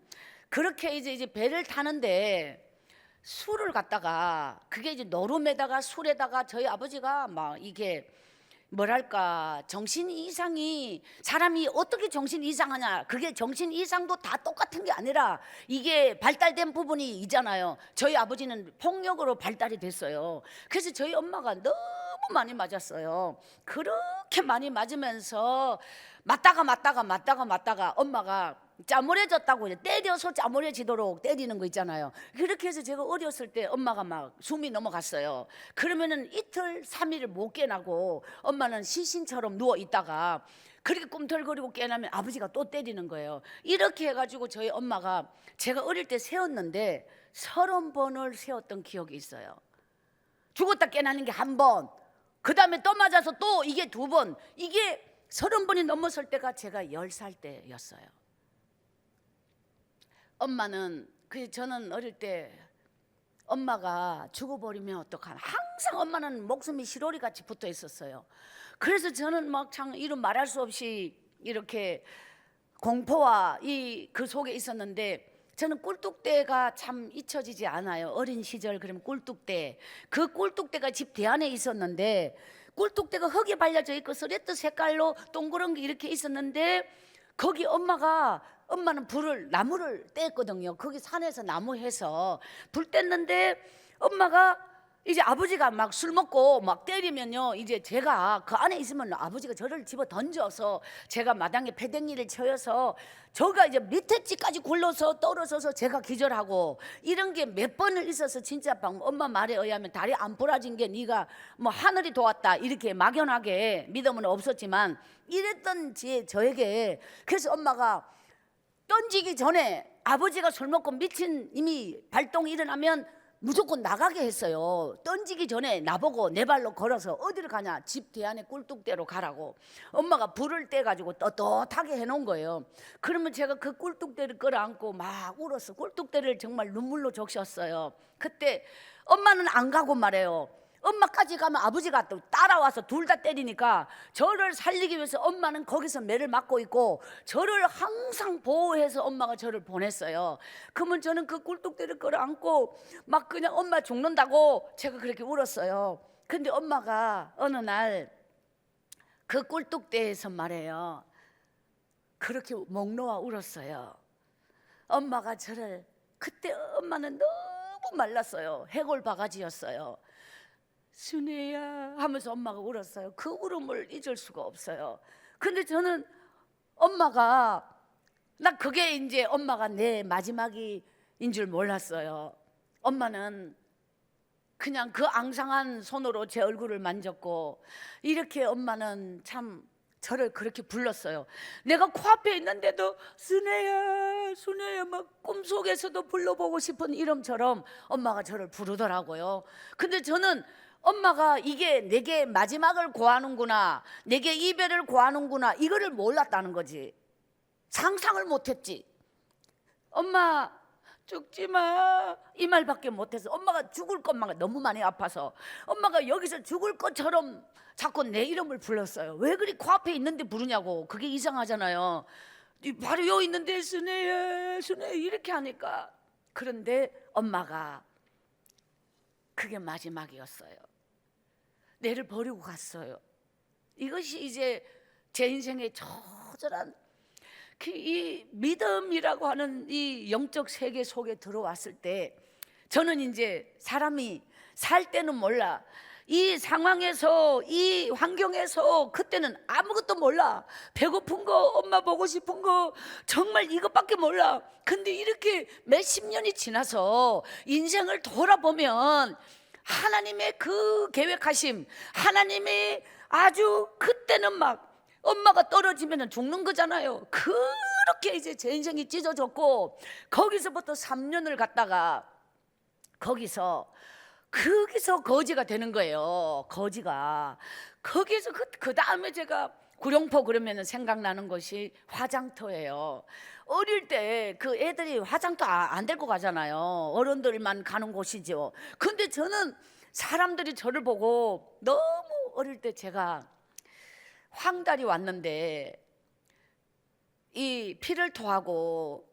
그렇게 이제 배를 타는데 술을 갖다가, 그게 이제 노름에다가 술에다가 저희 아버지가 막 이게 뭐랄까, 정신 이상이, 사람이 어떻게 정신 이상하냐, 그게 정신 이상도 다 똑같은 게 아니라 이게 발달된 부분이 있잖아요. 저희 아버지는 폭력으로 발달이 됐어요. 그래서 저희 엄마가 너무 많이 맞았어요. 그렇게 많이 맞으면서 맞다가 엄마가 짜물해졌다고 이제 때려서 짜물해지도록 때리는 거 있잖아요. 그렇게 해서 제가 어렸을 때 엄마가 막 숨이 넘어갔어요. 그러면은 이틀 3일을 못 깨나고 엄마는 시신처럼 누워 있다가 그렇게 꿈틀거리고 깨나면 아버지가 또 때리는 거예요. 이렇게 해가지고 저희 엄마가, 제가 어릴 때 세웠는데 30번을 세웠던 기억이 있어요. 죽었다 깨나는 게 1번, 그 다음에 또 맞아서 또 이게 2번, 이게 30번이 넘어설 때가 제가 10살 때였어요. 엄마는, 저는 어릴 때 엄마가 죽어버리면 어떡하나, 항상 엄마는 목숨이 시로리같이 붙어 있었어요. 그래서 저는 막 참 이런 말할 수 없이 이렇게 공포와 그 속에 있었는데, 저는 꿀뚝대가 참 잊혀지지 않아요. 어린 시절 그러면 꿀뚝대, 그 꿀뚝대가 집 대안에 있었는데, 꿀뚝대가 흙이 발려져 있고 스레트 색깔로 동그란 게 이렇게 있었는데, 거기 엄마는 나무를 뗐거든요. 거기 산에서 나무 해서 불 뗐는데, 엄마가 이제 아버지가 막 술 먹고 막 때리면요, 이제 제가 그 안에 있으면 아버지가 저를 집어 던져서 제가 마당에 패댕이를 쳐서 저가 이제 밑에 찌까지 굴러서 떨어져서 제가 기절하고, 이런 게 몇 번을 있어서, 진짜 엄마 말에 의하면 다리 안 부러진 게 네가 뭐 하늘이 도왔다 이렇게 막연하게 믿음은 없었지만 이랬던 저에게. 그래서 엄마가 던지기 전에 아버지가 술 먹고 미친 이미 발동이 일어나면 무조건 나가게 했어요. 던지기 전에 나보고 내 발로 걸어서 어디를 가냐, 집 뒤안에 꿀뚝대로 가라고 엄마가 불을 떼가지고 떳떳하게 해놓은 거예요. 그러면 제가 그 꿀뚝대를 끌어안고 막 울었어. 꿀뚝대를 정말 눈물로 적셨어요. 그때 엄마는 안 가고 말해요. 엄마까지 가면 아버지가 또 따라와서 둘 다 때리니까 저를 살리기 위해서 엄마는 거기서 매를 맞고 있고 저를 항상 보호해서 엄마가 저를 보냈어요. 그러면 저는 그 꿀뚝대를 끌어안고 막 그냥 엄마 죽는다고 제가 그렇게 울었어요. 근데 엄마가 어느 날 그 꿀뚝대에서 말해요, 그렇게 목 놓아 울었어요. 엄마가 저를, 그때 엄마는 너무 말랐어요. 해골 바가지였어요. 순애야 하면서 엄마가 울었어요. 그 울음을 잊을 수가 없어요. 근데 저는 엄마가, 나 그게 이제 엄마가 내 마지막인 줄 몰랐어요. 엄마는 그냥 그 앙상한 손으로 제 얼굴을 만졌고, 이렇게 엄마는 참 저를 그렇게 불렀어요. 내가 코앞에 있는데도 순애야 순애야 막 꿈속에서도 불러보고 싶은 이름처럼 엄마가 저를 부르더라고요. 근데 저는 엄마가 이게 내게 마지막을 고하는구나, 내게 이별을 고하는구나, 이거를 몰랐다는 거지. 상상을 못했지. 엄마 죽지 마. 이 말밖에 못해서 엄마가 죽을 것만 너무 많이 아파서 엄마가 여기서 죽을 것처럼 자꾸 내 이름을 불렀어요. 왜 그리 코앞에 있는데 부르냐고. 그게 이상하잖아요. 바로 여기 있는데 순애야 순애 이렇게 하니까. 그런데 엄마가 그게 마지막이었어요. 내를 버리고 갔어요. 이것이 이제 제 인생의 처절한 이 믿음이라고 하는 이 영적 세계 속에 들어왔을 때 저는 이제 사람이 살 때는 몰라. 이 상황에서 이 환경에서 그때는 아무것도 몰라. 배고픈 거 엄마 보고 싶은 거 정말 이것밖에 몰라. 근데 이렇게 몇십 년이 지나서 인생을 돌아보면 하나님의 그 계획하심, 하나님의 아주 그때는 막 엄마가 떨어지면 죽는 거잖아요. 그렇게 이제 제 인생이 찢어졌고 거기서부터 3년을 갔다가 거기서 거지가 되는 거예요. 거지가. 거기서 그 다음에 제가 구룡포 그러면 생각나는 것이 화장터예요. 어릴 때 그 애들이 화장터 안 데리고 가잖아요. 어른들만 가는 곳이죠. 근데 저는 사람들이 저를 보고 너무 어릴 때 제가 황달이 왔는데 이 피를 토하고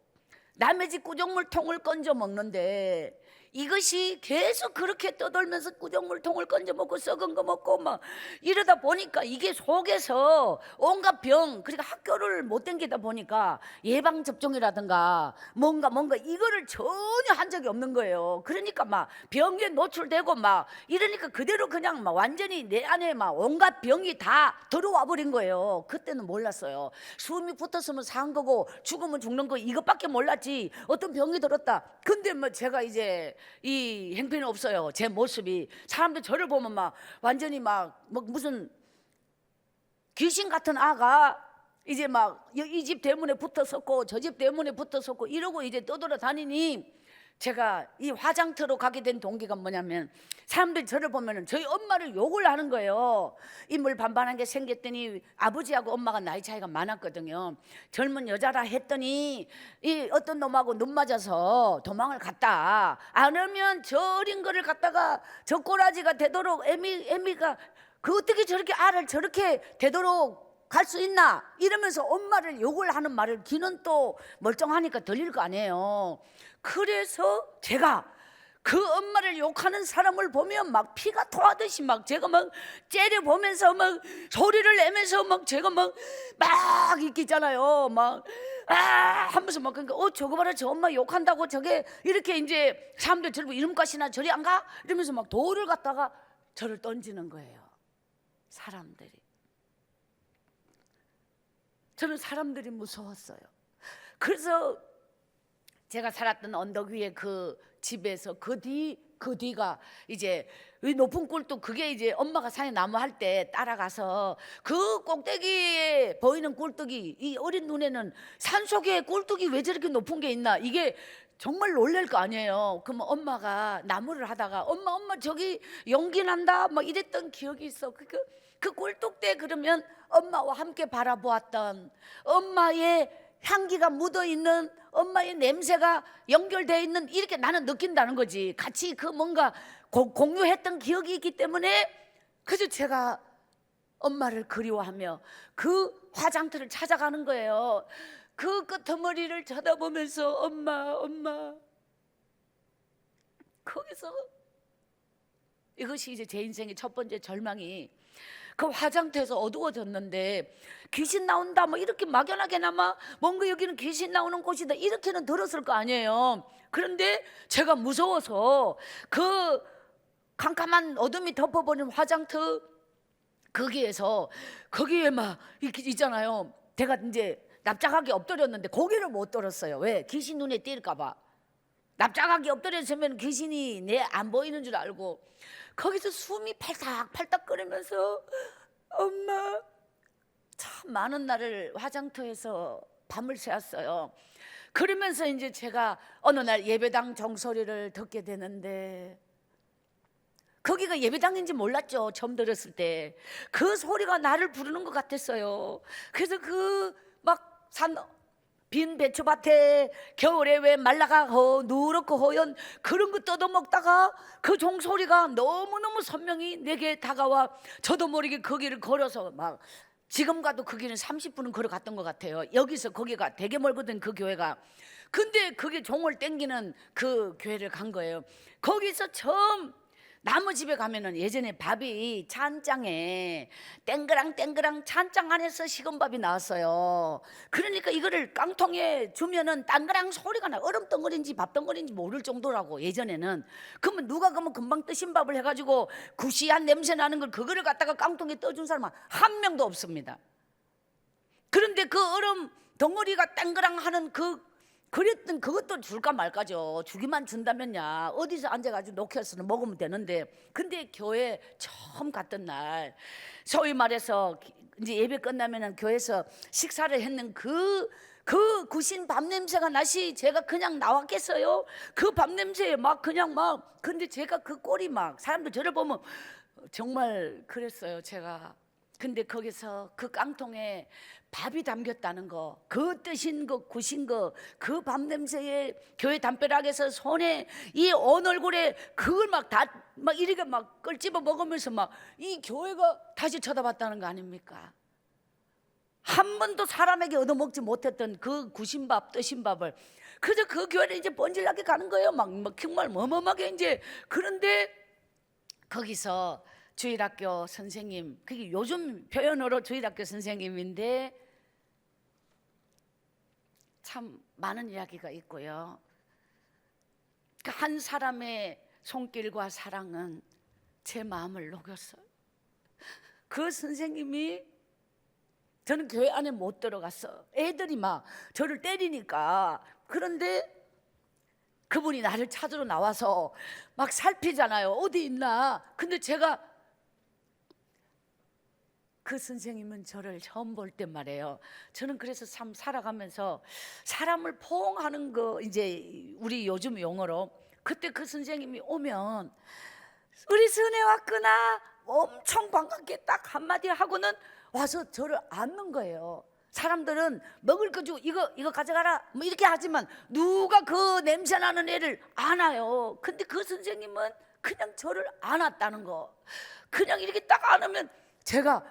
남의 집 구정물통을 건져 먹는데 이것이 계속 그렇게 떠돌면서 구정물통을 건져 먹고 썩은 거 먹고 막 이러다 보니까 이게 속에서 온갖 병, 그러니까 학교를 못 다니다 보니까 예방 접종이라든가 뭔가 이거를 전혀 한 적이 없는 거예요. 그러니까 막 병에 노출되고 막 이러니까 그대로 그냥 막 완전히 내 안에 막 온갖 병이 다 들어와 버린 거예요. 그때는 몰랐어요. 숨이 붙었으면 산 거고 죽으면 죽는 거 이것밖에 몰랐지 어떤 병이 들었다. 근데 뭐 제가 이제 이 행편이 없어요. 제 모습이 사람들 저를 보면 막 완전히 막 무슨 귀신 같은 아가 이제 막 이 집 대문에 붙어섰고 저 집 대문에 붙어섰고 이러고 이제 떠돌아다니니 제가 이 화장터로 가게 된 동기가 뭐냐면 사람들이 저를 보면은 저희 엄마를 욕을 하는 거예요. 인물 반반한 게 생겼더니 아버지하고 엄마가 나이 차이가 많았거든요. 젊은 여자라 했더니 이 어떤 놈하고 눈 맞아서 도망을 갔다. 안 하면 저 어린 거를 갖다가 저 꼬라지가 되도록 애미가 그 어떻게 저렇게 알을 저렇게 되도록 갈 수 있나 이러면서 엄마를 욕을 하는 말을 귀는 또 멀쩡하니까 들릴 거 아니에요. 그래서 제가 그 엄마를 욕하는 사람을 보면 막 피가 토하듯이 막 제가 막 째려보면서 막 소리를 내면서 막 제가 막 이렇게 있잖아요. 막 하면서 막 그러니까 저거 봐라 저 엄마 욕한다고 저게 이렇게 이제 사람들 저를 이름값이나 저리 안 가? 이러면서 막 돌을 갖다가 저를 던지는 거예요. 사람들이. 저는 사람들이 무서웠어요. 그래서 제가 살았던 언덕 위에 그 집에서 그 뒤가 이제 높은 꿀뚝 그게 이제 엄마가 산에 나무 할 때 따라가서 그 꼭대기에 보이는 꿀뚝이 이 어린 눈에는 산속에 꿀뚝이 왜 저렇게 높은 게 있나 이게 정말 놀랄 거 아니에요. 그럼 엄마가 나무를 하다가 엄마 저기 연기 난다 막 이랬던 기억이 있어. 그 꿀뚝대 그러면 엄마와 함께 바라보았던 엄마의 향기가 묻어있는 엄마의 냄새가 연결되어 있는 이렇게 나는 느낀다는 거지. 같이 그 뭔가 공유했던 기억이 있기 때문에 그래서 제가 엄마를 그리워하며 그 화장터를 찾아가는 거예요. 그 끄트머리를 쳐다보면서 엄마 거기서 이것이 이제 제 인생의 첫 번째 절망이 그 화장터에서 어두워졌는데 귀신 나온다 뭐 이렇게 막연하게나마 뭔가 여기는 귀신 나오는 곳이다 이렇게는 들었을 거 아니에요. 그런데 제가 무서워서 그 캄캄한 어둠이 덮어버린 화장터 거기에 막 이렇게 있잖아요. 제가 이제 납작하게 엎드렸는데 고개를 못 들었어요. 왜? 귀신 눈에 띌까 봐. 납작하게 엎드렸으면 귀신이 내 안 보이는 줄 알고 거기서 숨이 팔딱팔딱 끓으면서 엄마 참 많은 날을 화장터에서 밤을 새웠어요. 그러면서 이제 제가 어느 날 예배당 종소리를 듣게 되는데 거기가 예배당인지 몰랐죠. 처음 들었을 때 그 소리가 나를 부르는 것 같았어요. 그래서 그 막 빈 배추밭에 겨울에 왜 말라가 누렇고 허연 그런 거 뜯어먹다가 그 종소리가 너무너무 선명히 내게 다가와 저도 모르게 거기를 걸어서 막 지금 가도 그 길은 30분은 걸어갔던 것 같아요. 여기서 거기가 되게 멀거든, 그 교회가. 근데 그게 종을 땡기는 그 교회를 간 거예요. 거기서 처음 나무 집에 가면은 예전에 밥이 찬장에 땡그랑 찬장 안에서 식은 밥이 나왔어요. 그러니까 이거를 깡통에 주면은 땅그랑 소리가 나. 얼음덩어리인지 밥덩어리인지 모를 정도라고 예전에는. 그러면 누가 그러면 금방 뜨신 밥을 해가지고 구시한 냄새 나는 걸 그거를 갖다가 깡통에 떠준 사람은 한 명도 없습니다. 그런데 그 얼음 덩어리가 땅그랑 하는 그랬던 그것도 줄까 말까죠. 주기만 준다면야 어디서 앉아가지고 녹여서 먹으면 되는데. 근데 교회 처음 갔던 날 소위 말해서 이제 예배 끝나면은 교회에서 식사를 했는 그 구신 밥 냄새가 나시 제가 그냥 나왔겠어요? 그 밥 냄새에 막 그냥 막. 근데 제가 그 꼴이 막 사람들 저를 보면 정말 그랬어요, 제가. 근데 거기서 그 깡통에 밥이 담겼다는 거, 그 뜨신 거, 구신 거, 그 밥 냄새에 교회 담벼락에서 손에 이 온 얼굴에 그걸 막 이렇게 막 끌집어 먹으면서 막 이 교회가 다시 쳐다봤다는 거 아닙니까? 한 번도 사람에게 얻어먹지 못했던 그 구신 밥, 뜨신 밥을. 그래서 그 교회를 이제 번질나게 가는 거예요. 막 정말 어마어마하게 이제. 그런데 거기서 주일학교 선생님, 그게 요즘 표현으로 주일학교 선생님인데 참 많은 이야기가 있고요. 그 한 사람의 손길과 사랑은 제 마음을 녹였어요. 그 선생님이, 저는 교회 안에 못 들어갔어. 애들이 막 저를 때리니까. 그런데 그분이 나를 찾으러 나와서 막 살피잖아요. 어디 있나. 근데 제가, 그 선생님은 저를 처음 볼 때 말이에요. 저는 그래서 참 살아가면서 사람을 포옹하는 거, 이제 우리 요즘 용어로, 그때 그 선생님이 오면 우리 선혜 왔구나 엄청 반갑게 딱 한마디 하고는 와서 저를 안는 거예요. 사람들은 먹을 거 주고 이거 가져가라 뭐 이렇게 하지만 누가 그 냄새 나는 애를 안아요. 근데 그 선생님은 그냥 저를 안았다는 거. 그냥 이렇게 딱 안으면 제가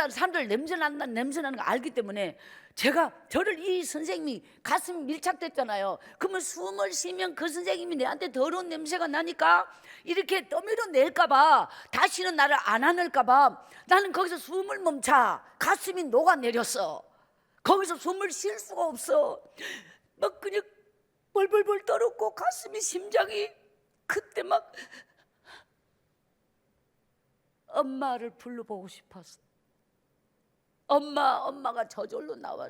사람들 냄새 나는 거 알기 때문에 저를 이 선생님이 가슴 밀착됐잖아요. 그러면 숨을 쉬면 그 선생님이 내한테 더러운 냄새가 나니까 이렇게 떠밀어 낼까봐, 다시는 나를 안 안을까봐 나는 거기서 숨을 멈춰. 가슴이 녹아내렸어. 거기서 숨을 쉴 수가 없어. 막 그냥 벌벌벌 떨었고 가슴이, 심장이 그때 막 엄마를 불러보고 싶었어. 엄마가 저절로 나와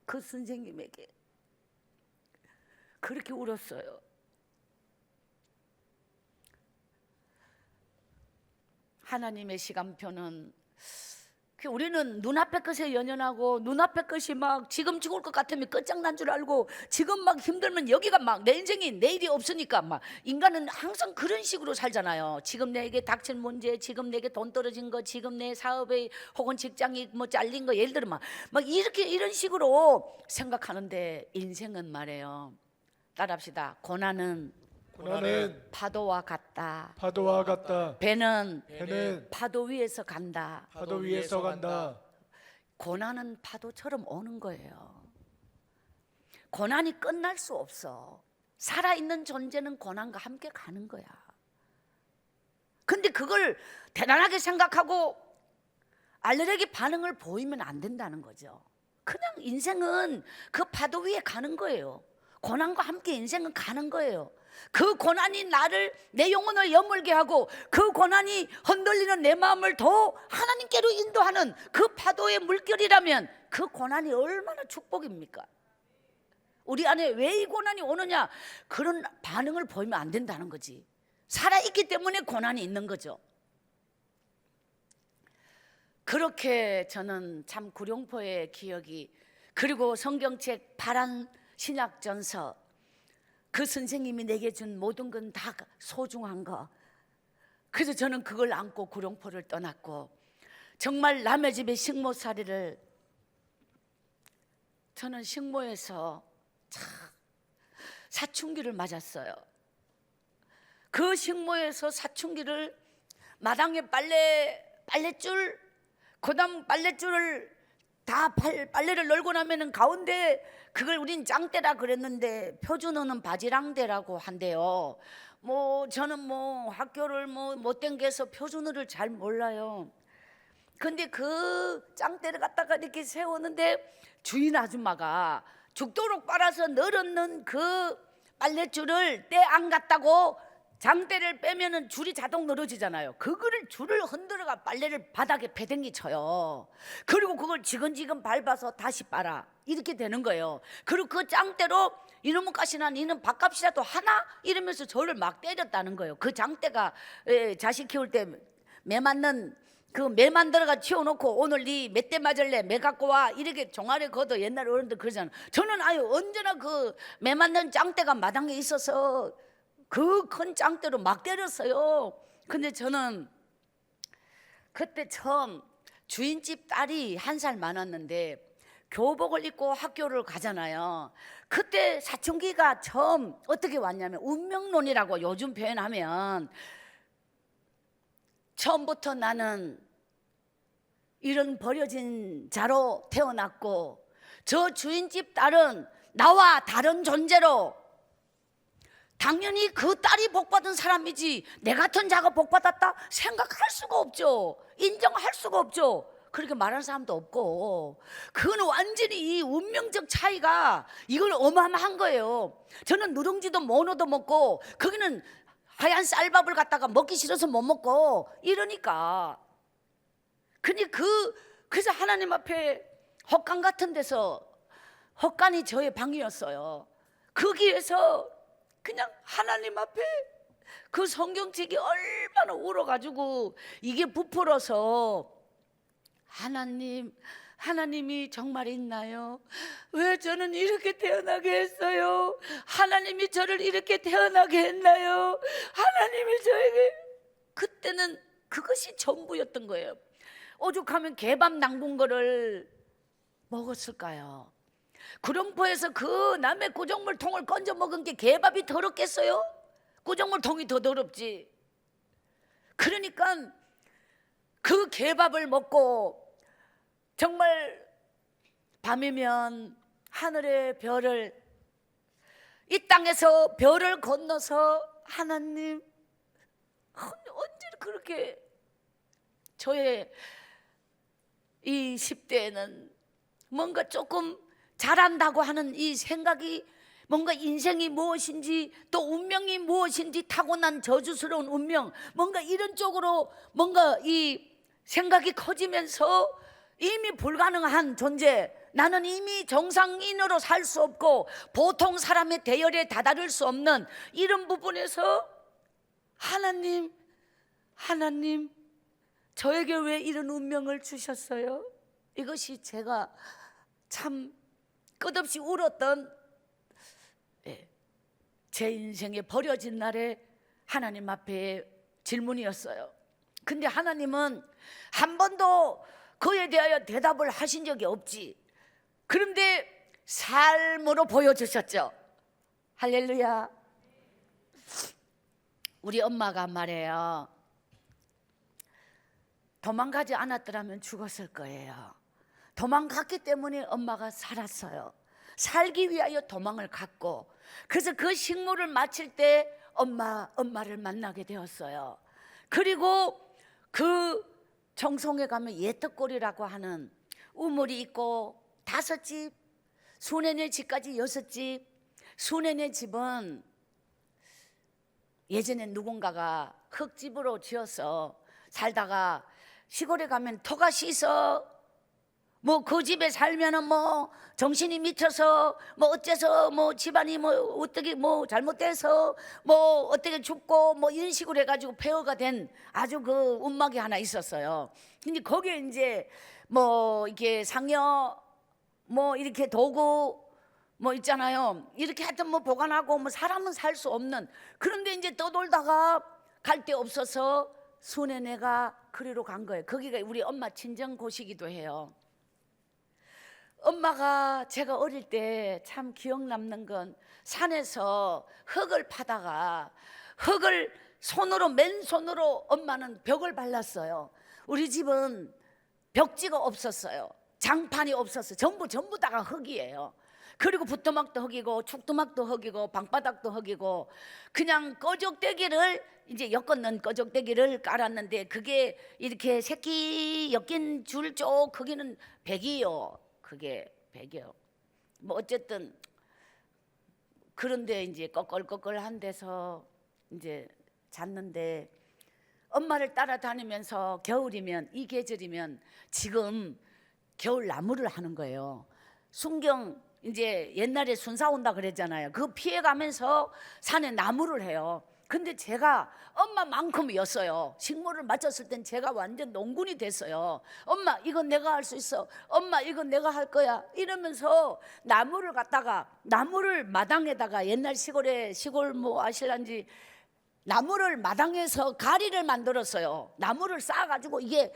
그 선생님에게 그렇게 울었어요. 하나님의 시간표는 우리는 눈앞의 것에 연연하고 눈앞의 것이 막 지금 죽을 것 같으면 끝장난 줄 알고 지금 막 힘들면 여기가 막 내 인생이 내일이 없으니까 막 인간은 항상 그런 식으로 살잖아요. 지금 내게 닥친 문제, 지금 내게 돈 떨어진 거, 지금 내 사업에 혹은 직장이 뭐 잘린 거, 예를 들어 막 이렇게 이런 식으로 생각하는데 인생은 말이에요. 따라합시다. 고난은 파도와 같다. 파도와 같다. 배는 파도 위에서 간다. 파도 위에서 간다. 고난은 파도처럼 오는 거예요. 고난이 끝날 수 없어. 살아있는 존재는 고난과 함께 가는 거야. 근데 그걸 대단하게 생각하고 알레르기 반응을 보이면 안 된다는 거죠. 그냥 인생은 그 파도 위에 가는 거예요. 고난과 함께 인생은 가는 거예요. 그 고난이 내 영혼을 여물게 하고 그 고난이 흔들리는 내 마음을 더 하나님께로 인도하는 그 파도의 물결이라면 그 고난이 얼마나 축복입니까? 우리 안에 왜 이 고난이 오느냐, 그런 반응을 보이면 안 된다는 거지. 살아있기 때문에 고난이 있는 거죠. 그렇게 저는 참 구룡포의 기억이, 그리고 성경책 파란 신약전서, 그 선생님이 내게 준 모든 건 다 소중한 거. 그래서 저는 그걸 안고 구룡포를 떠났고, 정말 남의 집에 식모살이를 저는 식모에서 사춘기를 맞았어요. 그 식모에서 사춘기를 마당에 빨랫줄, 그다음 빨랫줄을 다 빨래를 널고 나면은 가운데 그걸 우린 짱대라 그랬는데 표준어는 바지랑대라고 한대요. 뭐 저는 뭐 학교를 못 댕겨서 표준어를 잘 몰라요. 근데 그 짱대를 갖다가 이렇게 세우는데 주인 아줌마가 죽도록 빨아서 널었는 그 빨랫줄을 때 안 갔다고 장대를 빼면은 줄이 자동 늘어지잖아요. 그거를 줄을 흔들어가 빨래를 바닥에 배댕기 쳐요. 그리고 그걸 지근지근 밟아서 다시 빨아 이렇게 되는 거예요. 그리고 그 짱대로 이놈의 가시나 니는 밥값이라도 하나 이러면서 저를 막 때렸다는 거예요. 그 장대가 자식 키울 때 매 맞는 그 매 만들어가 치워놓고 오늘 니 몇 대 맞을래? 매 갖고 와 이렇게 종아리 걷어. 옛날 어른들 그러잖아. 저는 아유 언제나 그 매 맞는 짱대가 마당에 있어서 그 큰 짱대로 막 때렸어요. 근데 저는 그때 처음 주인집 딸이 1살 많았는데 교복을 입고 학교를 가잖아요. 그때 사춘기가 처음 어떻게 왔냐면 운명론이라고 요즘 표현하면 처음부터 나는 이런 버려진 자로 태어났고 저 주인집 딸은 나와 다른 존재로 당연히 그 딸이 복받은 사람이지 내 같은 자가 복받았다 생각할 수가 없죠. 인정할 수가 없죠. 그렇게 말하는 사람도 없고 그건 완전히 이 운명적 차이가 이건 어마어마한 거예요. 저는 누룽지도 모노도 먹고 거기는 하얀 쌀밥을 갖다가 먹기 싫어서 못 먹고 이러니까 그래서 하나님 앞에 헛간 같은 데서 헛간이 저의 방이었어요. 거기에서 그냥 하나님 앞에 그 성경책이 얼마나 울어가지고 이게 부풀어서 하나님이 정말 있나요? 왜 저는 이렇게 태어나게 했어요? 하나님이 저를 이렇게 태어나게 했나요? 하나님이 저에게 그때는 그것이 전부였던 거예요. 오죽하면 개밥 남군 거를 먹었을까요? 구룡포에서 그 남의 구정물통을 건져 먹은 게 개밥이 더럽겠어요? 구정물통이 더 더럽지. 그러니까 그 개밥을 먹고 정말 밤이면 하늘의 별을 이 땅에서 별을 건너서 하나님 언제 그렇게 저의 이 10대에는 뭔가 조금 잘한다고 하는 이 생각이 뭔가 인생이 무엇인지 또 운명이 무엇인지 타고난 저주스러운 운명 뭔가 이런 쪽으로 뭔가 이 생각이 커지면서 이미 불가능한 존재 나는 이미 정상인으로 살 수 없고 보통 사람의 대열에 다다를 수 없는 이런 부분에서 하나님 저에게 왜 이런 운명을 주셨어요? 이것이 제가 참 끝없이 울었던 제 인생에 버려진 날에 하나님 앞에 질문이었어요. 근데 하나님은 한 번도 그에 대하여 대답을 하신 적이 없지. 그런데 삶으로 보여주셨죠. 할렐루야. 우리 엄마가 말해요. 도망가지 않았더라면 죽었을 거예요. 도망갔기 때문에 엄마가 살았어요. 살기 위하여 도망을 갔고 그래서 그 식물을 마칠 때 엄마를 만나게 되었어요. 그리고 그 정송에 가면 예떡골이라고 하는 우물이 있고 5집, 순애네 집까지 6집. 순애네 집은 예전에 누군가가 흙집으로 지어서 살다가 시골에 가면 토가 씻어 뭐 그 집에 살면은 뭐 정신이 미쳐서 뭐 어째서 뭐 집안이 뭐 어떻게 뭐 잘못돼서 뭐 어떻게 죽고 뭐 이런 식으로 해가지고 폐허가 된 아주 그 움막이 하나 있었어요. 근데 거기에 이제 뭐 이렇게 상여 뭐 이렇게 도구 뭐 있잖아요. 이렇게 하여튼 뭐 보관하고 뭐 사람은 살 수 없는. 그런데 이제 떠돌다가 갈 데 없어서 순애네가 그리로 간 거예요. 거기가 우리 엄마 친정 고시기도 해요. 엄마가 제가 어릴 때 참 기억 남는 건 산에서 흙을 파다가 흙을 손으로 맨손으로 엄마는 벽을 발랐어요. 우리 집은 벽지가 없었어요. 장판이 없었어요. 전부 다가 흙이에요. 그리고 부토막도 흙이고 축토막도 흙이고 방바닥도 흙이고 그냥 꺼적대기를 이제 엮었는 꺼적대기를 깔았는데 그게 이렇게 새끼 엮인 줄 쪽 거기는 백이요. 그게 백이요. 뭐 어쨌든 그런데 이제 꺼끌꺼끌한 데서 이제 잤는데 엄마를 따라다니면서 겨울이면 이 계절이면 지금 겨울 나무를 하는 거예요. 순경 이제 옛날에 순사 온다 그랬잖아요. 그거 피해가면서 산에 나무를 해요. 근데 제가 엄마만큼이었어요. 식물을 맞췄을 땐 제가 완전 농군이 됐어요. 엄마 이건 내가 할 수 있어. 엄마 이건 내가 할 거야. 이러면서 나무를 갖다가 나무를 마당에다가 옛날 시골 뭐 아실란지 나무를 마당에서 가리를 만들었어요. 나무를 쌓아가지고 이게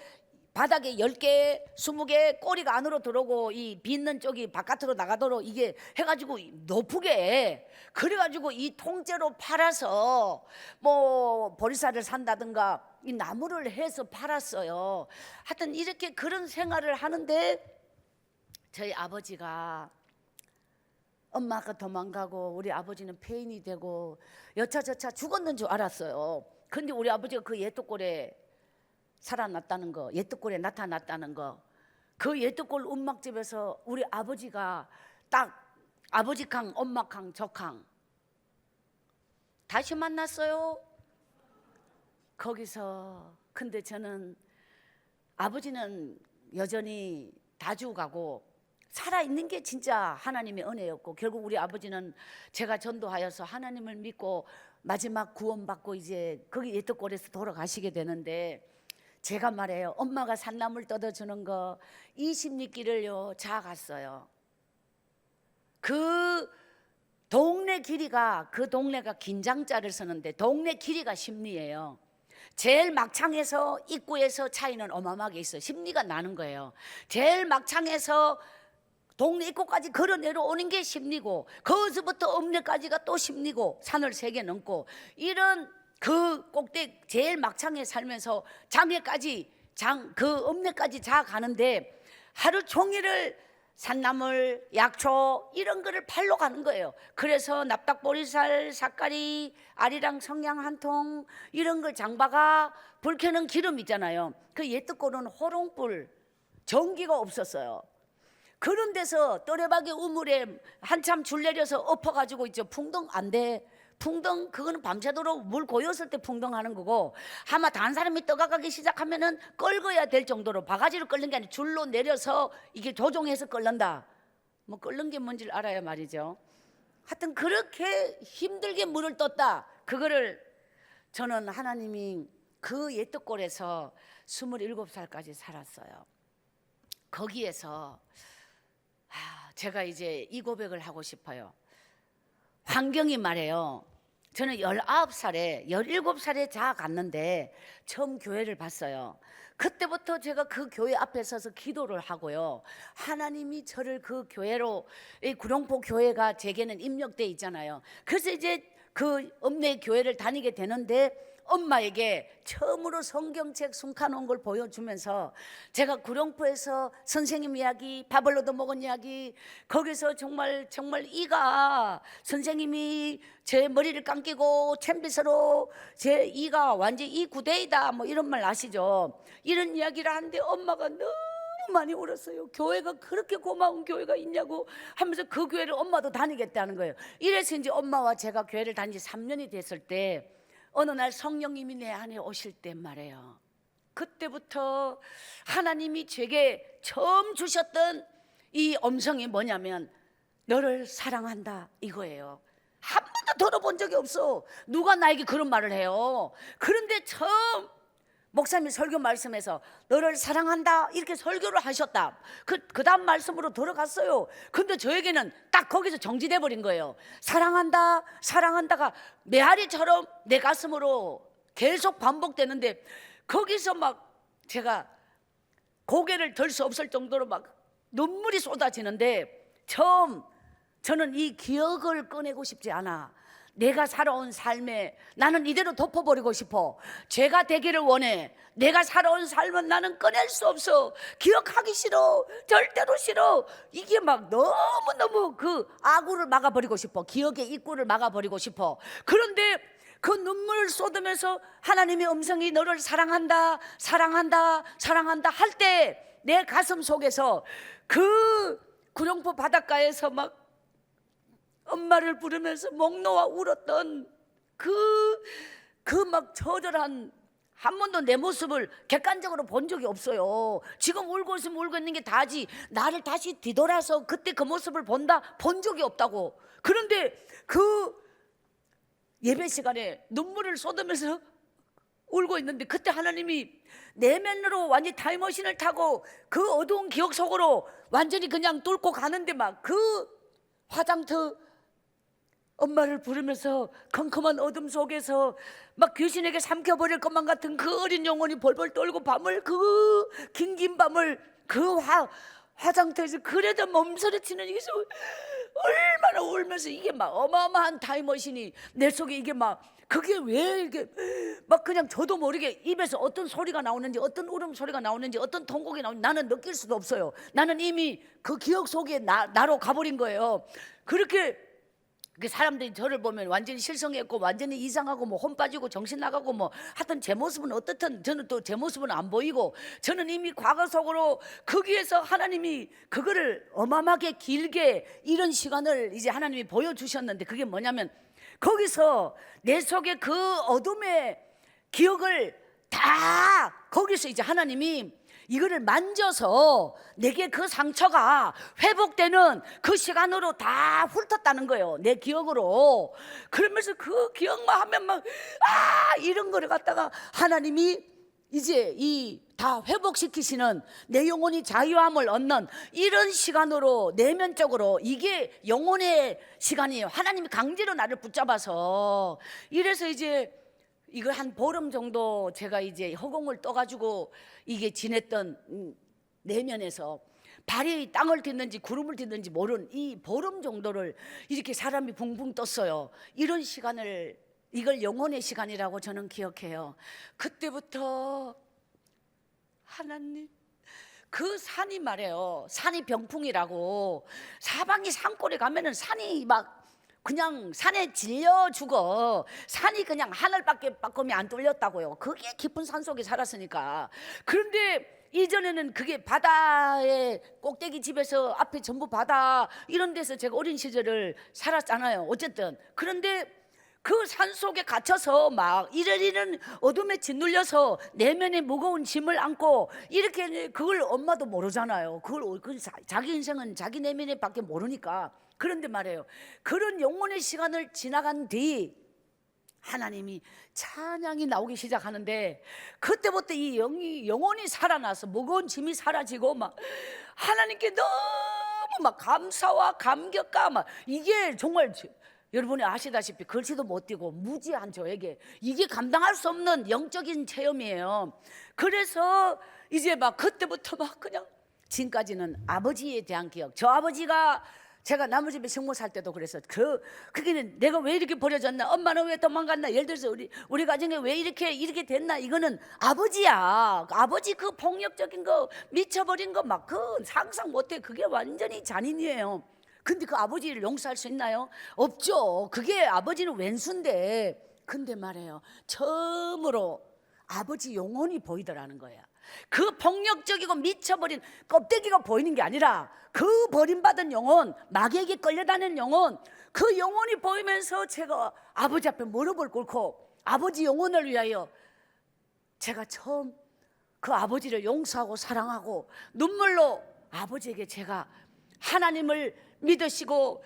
바닥에 10개, 20개 꼬리가 안으로 들어오고 이 빗는 쪽이 바깥으로 나가도록 이게 해가지고 높게 해. 그래가지고 이 통째로 팔아서 뭐 보리쌀을 산다든가 이 나무를 해서 팔았어요. 하여튼 이렇게 그런 생활을 하는데 저희 아버지가 엄마가 도망가고 우리 아버지는 폐인이 되고 여차저차 죽었는 줄 알았어요. 근데 우리 아버지가 그 예떡골에 살아났다는 거, 예떡골에 나타났다는 거, 그 예떡골 운막집에서 우리 아버지가 딱 아버지 강, 엄마 강, 저 강 다시 만났어요. 거기서 근데 저는 아버지는 여전히 다 죽어가고 살아있는 게 진짜 하나님의 은혜였고 결국 우리 아버지는 제가 전도하여서 하나님을 믿고 마지막 구원받고 이제 거기 예떡골에서 돌아가시게 되는데 제가 말해요. 엄마가 산나물 뜯어주는 거 20리길을요 자갔어요. 그 동네 길이가 그 동네가 긴장자를 쓰는데 동네 길이가 10리예요. 제일 막창에서 입구에서 차이는 어마어마하게 있어요. 10리가 나는 거예요. 제일 막창에서 동네 입구까지 걸어 내려오는 게 10리고 거기서부터 읍내까지가 또 10리고 산을 3개 넘고 이런 그 꼭대기 제일 막창에 살면서 장애까지 그 읍내까지 자가는데 하루 종일을 산나물, 약초 이런 거를 팔러 가는 거예요. 그래서 납작보리살, 삿가리, 아리랑 성냥 한 통 이런 걸 장바가 불 켜는 기름 있잖아요. 그 옛떡골은 호롱불 전기가 없었어요. 그런 데서 또래박이 우물에 한참 줄 내려서 엎어가지고 있죠. 풍덩 안 돼. 풍덩 그거는 밤새도록 물 고였을 때 풍덩하는 거고 아마 다른 사람이 떠가기 시작하면은 끓어야 될 정도로 바가지로 끓는 게 아니라 줄로 내려서 이게 조종해서 끓는다. 뭐 끓는 게 뭔지를 알아야 말이죠. 하여튼 그렇게 힘들게 물을 떴다. 그거를 저는 하나님이 그 옛떡골에서 27살까지 살았어요. 거기에서 제가 이제 이 고백을 하고 싶어요. 환경이 말해요. 저는 19살에 17살에 자갔는데 처음 교회를 봤어요. 그때부터 제가 그 교회 앞에 서서 기도를 하고요. 하나님이 저를 그 교회로 이 구룡포 교회가 제게는 입력돼 있잖아요. 그래서 이제 그 읍내 교회를 다니게 되는데 엄마에게 처음으로 성경책 숨겨놓은 걸 보여주면서 제가 구룡포에서 선생님 이야기, 밥을 얻어 먹은 이야기, 거기서 정말 이가 선생님이 제 머리를 감기고 챔빗으로 제 이가 완전 이 구데이다 뭐 이런 말 아시죠? 이런 이야기를 하는데 엄마가 너무 많이 울었어요. 교회가 그렇게 고마운 교회가 있냐고 하면서 그 교회를 엄마도 다니겠다는 거예요. 이래서 이제 엄마와 제가 교회를 다닌 지 3년이 됐을 때 어느 날 성령님이 내 안에 오실 때 말이에요. 그때부터 하나님이 제게 처음 주셨던 이 음성이 뭐냐면 너를 사랑한다 이거예요. 한 번도 들어본 적이 없어. 누가 나에게 그런 말을 해요. 그런데 처음 목사님이 설교 말씀에서 너를 사랑한다 이렇게 설교를 하셨다. 그 다음 말씀으로 들어갔어요. 근데 저에게는 딱 거기서 정지돼 버린 거예요. 사랑한다 사랑한다가 메아리처럼 내 가슴으로 계속 반복되는데 거기서 막 제가 고개를 들 수 없을 정도로 막 눈물이 쏟아지는데 처음 저는 이 기억을 꺼내고 싶지 않아. 내가 살아온 삶에 나는 이대로 덮어버리고 싶어. 죄가 되기를 원해. 내가 살아온 삶은 나는 꺼낼 수 없어. 기억하기 싫어. 절대로 싫어. 이게 막 너무너무 그 악우를 막아버리고 싶어. 기억의 입구를 막아버리고 싶어. 그런데 그 눈물을 쏟으면서 하나님의 음성이 너를 사랑한다, 사랑한다, 사랑한다 할 때 내 가슴 속에서 그 구룡포 바닷가에서 막 엄마를 부르면서 목 놓아 울었던 그 막 처절한, 한 번도 내 모습을 객관적으로 본 적이 없어요. 지금 울고 있으면 울고 있는 게 다지, 나를 다시 뒤돌아서 그때 그 모습을 본 적이 없다고. 그런데 그 예배 시간에 눈물을 쏟으면서 울고 있는데 그때 하나님이 내면으로 완전히 타임머신을 타고 그 어두운 기억 속으로 완전히 그냥 뚫고 가는데 막 그 화장터 엄마를 부르면서 컴컴한 어둠 속에서 막 귀신에게 삼켜버릴 것만 같은 그 어린 영혼이 벌벌 떨고 밤을, 그 긴긴 밤을 그 화장터에서 그래도 몸서리치는 이게 얼마나 울면서, 이게 막 어마어마한 타임머신이 내 속에, 이게 막 그게 왜 이게 막 그냥 저도 모르게 입에서 어떤 소리가 나오는지, 어떤 울음 소리가 나오는지, 어떤 통곡이 나오는지 나는 느낄 수도 없어요. 나는 이미 그 기억 속에 나로 가버린 거예요. 그렇게 사람들이 저를 보면 완전히 실성했고 완전히 이상하고 뭐 혼 빠지고 정신 나가고 뭐 하여튼 제 모습은 어떻든 저는 또 제 모습은 안 보이고, 저는 이미 과거 속으로 거기에서 하나님이 그거를 어마어마하게 길게 이런 시간을 이제 하나님이 보여주셨는데, 그게 뭐냐면 거기서 내 속에 그 어둠의 기억을 다 거기서 이제 하나님이 이거를 만져서 내게 그 상처가 회복되는 그 시간으로 다 훑었다는 거예요, 내 기억으로. 그러면서 그 기억만 하면 막 이런 거를 갖다가 하나님이 이제 이 다 회복시키시는, 내 영혼이 자유함을 얻는 이런 시간으로 내면적으로, 이게 영혼의 시간이에요. 하나님이 강제로 나를 붙잡아서. 이래서 이제 이걸 한 보름 정도 제가 이제 허공을 떠가지고 이게 지냈던 내면에서 발이 땅을 딛는지 구름을 딛는지 모르는 이 보름 정도를 이렇게 사람이 붕붕 떴어요. 이런 시간을, 이걸 영혼의 시간이라고 저는 기억해요. 그때부터 하나님, 그 산이 말해요, 산이 병풍이라고. 사방이 산골에 가면은 산이 막 그냥 산에 질려 죽어. 산이 그냥 하늘밖에 바꿈이 안 뚫렸다고요. 그게 깊은 산 속에 살았으니까. 그런데 이전에는 그게 바다의 꼭대기 집에서 앞에 전부 바다 이런 데서 제가 어린 시절을 살았잖아요. 어쨌든 그런데 그 산 속에 갇혀서 막 이러이런 어둠에 짓눌려서 내면에 무거운 짐을 안고 이렇게, 그걸 엄마도 모르잖아요. 그걸 자기 인생은 자기 내면에 밖에 모르니까. 그런데 말이에요, 그런 영혼의 시간을 지나간 뒤 하나님이 찬양이 나오기 시작하는데, 그때부터 이 영혼이 살아나서 무거운 짐이 사라지고 막 하나님께 너무 막 감사와 감격과 막, 이게 정말 여러분이 아시다시피 글씨도 못 띄고 무지한 저에게 이게 감당할 수 없는 영적인 체험이에요. 그래서 이제 막 그때부터 막 그냥 지금까지는 아버지에 대한 기억, 저 아버지가 제가 나무집에 식모 살 때도 그래서 그게는 내가 왜 이렇게 버려졌나, 엄마는 왜 도망갔나, 예를 들어서 우리 가정에 왜 이렇게 됐나, 이거는 아버지야. 아버지 그 폭력적인 거, 미쳐버린 거 막 그 상상 못해. 그게 완전히 잔인이에요. 근데 그 아버지를 용서할 수 있나요? 없죠. 그게 아버지는 왼수인데. 근데 말해요, 처음으로 아버지 영혼이 보이더라는 거야. 그 폭력적이고 미쳐버린 껍데기가 보이는 게 아니라 그 버림받은 영혼, 마귀에게 끌려다니는 영혼, 그 영혼이 보이면서 제가 아버지 앞에 무릎을 꿇고 아버지 영혼을 위하여 제가 처음 그 아버지를 용서하고 사랑하고 눈물로 아버지에게 제가 하나님을 믿으시고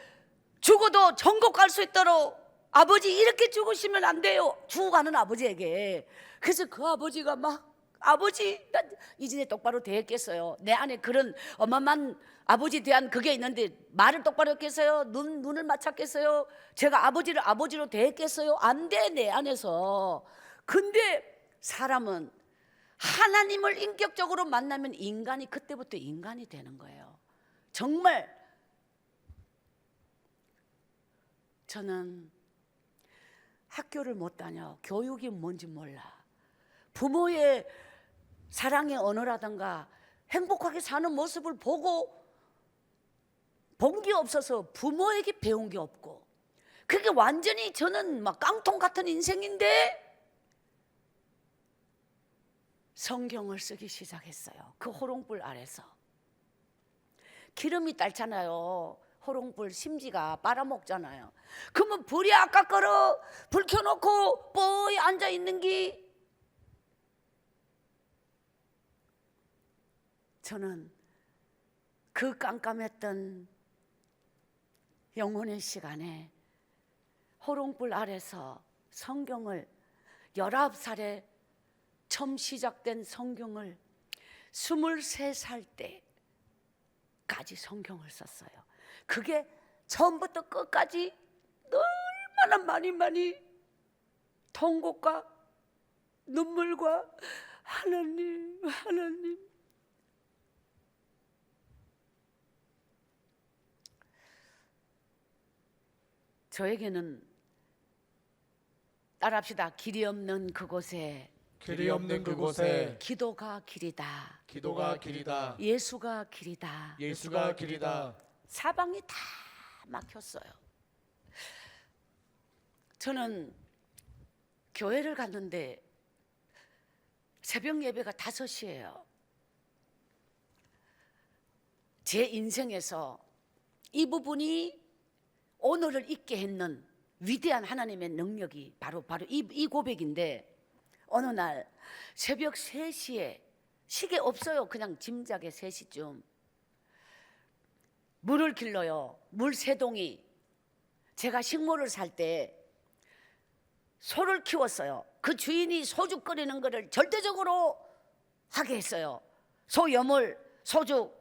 죽어도 천국 갈 수 있도록, 아버지 이렇게 죽으시면 안 돼요, 죽어가는 아버지에게. 그래서 그 아버지가 막, 아버지 나 이제 똑바로 대했겠어요. 내 안에 그런 어마어마한 아버지에 대한 그게 있는데 말을 똑바로 했겠어요? 눈을 맞췄겠어요? 제가 아버지를 아버지로 대했겠어요? 안 돼, 내 안에서. 근데 사람은 하나님을 인격적으로 만나면 인간이, 그때부터 인간이 되는 거예요. 정말 저는 학교를 못 다녀. 교육이 뭔지 몰라. 부모의 사랑의 언어라든가 행복하게 사는 모습을 보고 본 게 없어서 부모에게 배운 게 없고, 그게 완전히 저는 막 깡통 같은 인생인데 성경을 쓰기 시작했어요. 그 호롱불 아래서. 기름이 딸잖아요. 호롱불 심지가 빨아먹잖아요. 그러면 불이 아까거러 불 켜놓고 뽀이 앉아있는 게, 저는 그 깜깜했던 영혼의 시간에 호롱불 아래서 성경을 19살에 처음 시작된 성경을 23살 때까지 성경을 썼어요. 그게 처음부터 끝까지 얼마나 많이 통곡과 눈물과 하나님 저에게는 따라합시다. 길이 없는 그곳에 길이 없는 그곳에 기도가 길이다. 기도가 길이다. 예수가 길이다. 예수가 길이다. 사방이 다 막혔어요. 저는 교회를 갔는데 새벽 예배가 5시예요. 제 인생에서 이 부분이 오늘을 있게 했는 위대한 하나님의 능력이 바로 이 고백인데, 어느 날 새벽 3시에, 시계 없어요. 그냥 짐작에 3시쯤 물을 길러요. 물 3동이. 제가 식물을 살 때 소를 키웠어요. 그 주인이 소죽 끓이는 거를 절대적으로 하게 했어요. 소염을, 소죽,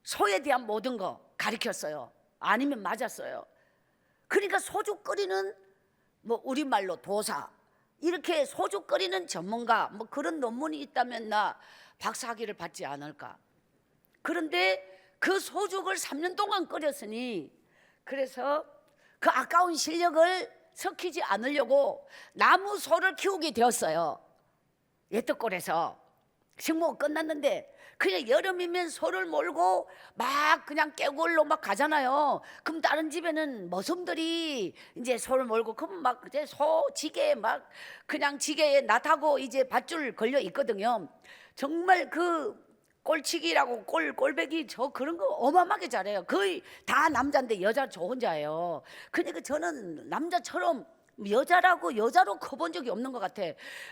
소에 대한 모든 거 가르쳤어요. 아니면 맞았어요. 그러니까 소죽 끓이는, 뭐 우리말로 도사, 이렇게 소죽 끓이는 전문가, 뭐 그런 논문이 있다면 나 박사학위를 받지 않을까. 그런데 그 소죽을 3년 동안 끓였으니, 그래서 그 아까운 실력을 섞이지 않으려고 나무 소를 키우게 되었어요. 예떡골에서 식모가 끝났는데 그냥 여름이면 소를 몰고 막 그냥 깨골로 막 가잖아요. 그럼 다른 집에는 머슴들이 이제 소를 몰고, 그럼 막 이제 소 지게에 막 그냥 지게에 낫하고 이제 밧줄 걸려 있거든요. 정말 그 꼴치기라고 꼴배기 저 그런 거 어마어마하게 잘해요. 거의 다 남자인데 여자 저 혼자예요. 그러니까 저는 남자처럼 여자라고 여자로 커본 적이 없는 것 같아.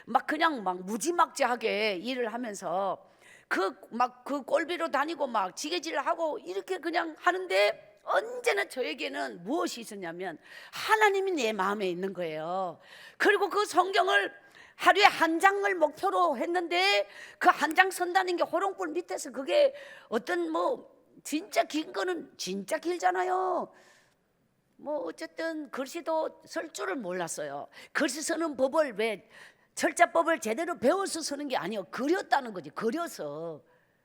막 그냥 막 무지막지하게 일을 하면서 그 꼴비로 다니고 막 지게질을 하고 이렇게 그냥 하는데, 언제나 저에게는 무엇이 있었냐면 하나님이 내 마음에 있는 거예요. 그리고 그 성경을 하루에 한 장을 목표로 했는데 그 한 장 선다는 게 호롱불 밑에서 그게 어떤 뭐 진짜 긴 거는 진짜 길잖아요. 뭐 어쨌든 글씨도 쓸 줄을 몰랐어요. 글씨 쓰는 법을, 왜 철자법을 제대로 배워서 쓰는 게 아니에요. 그렸다는 거지. 그려서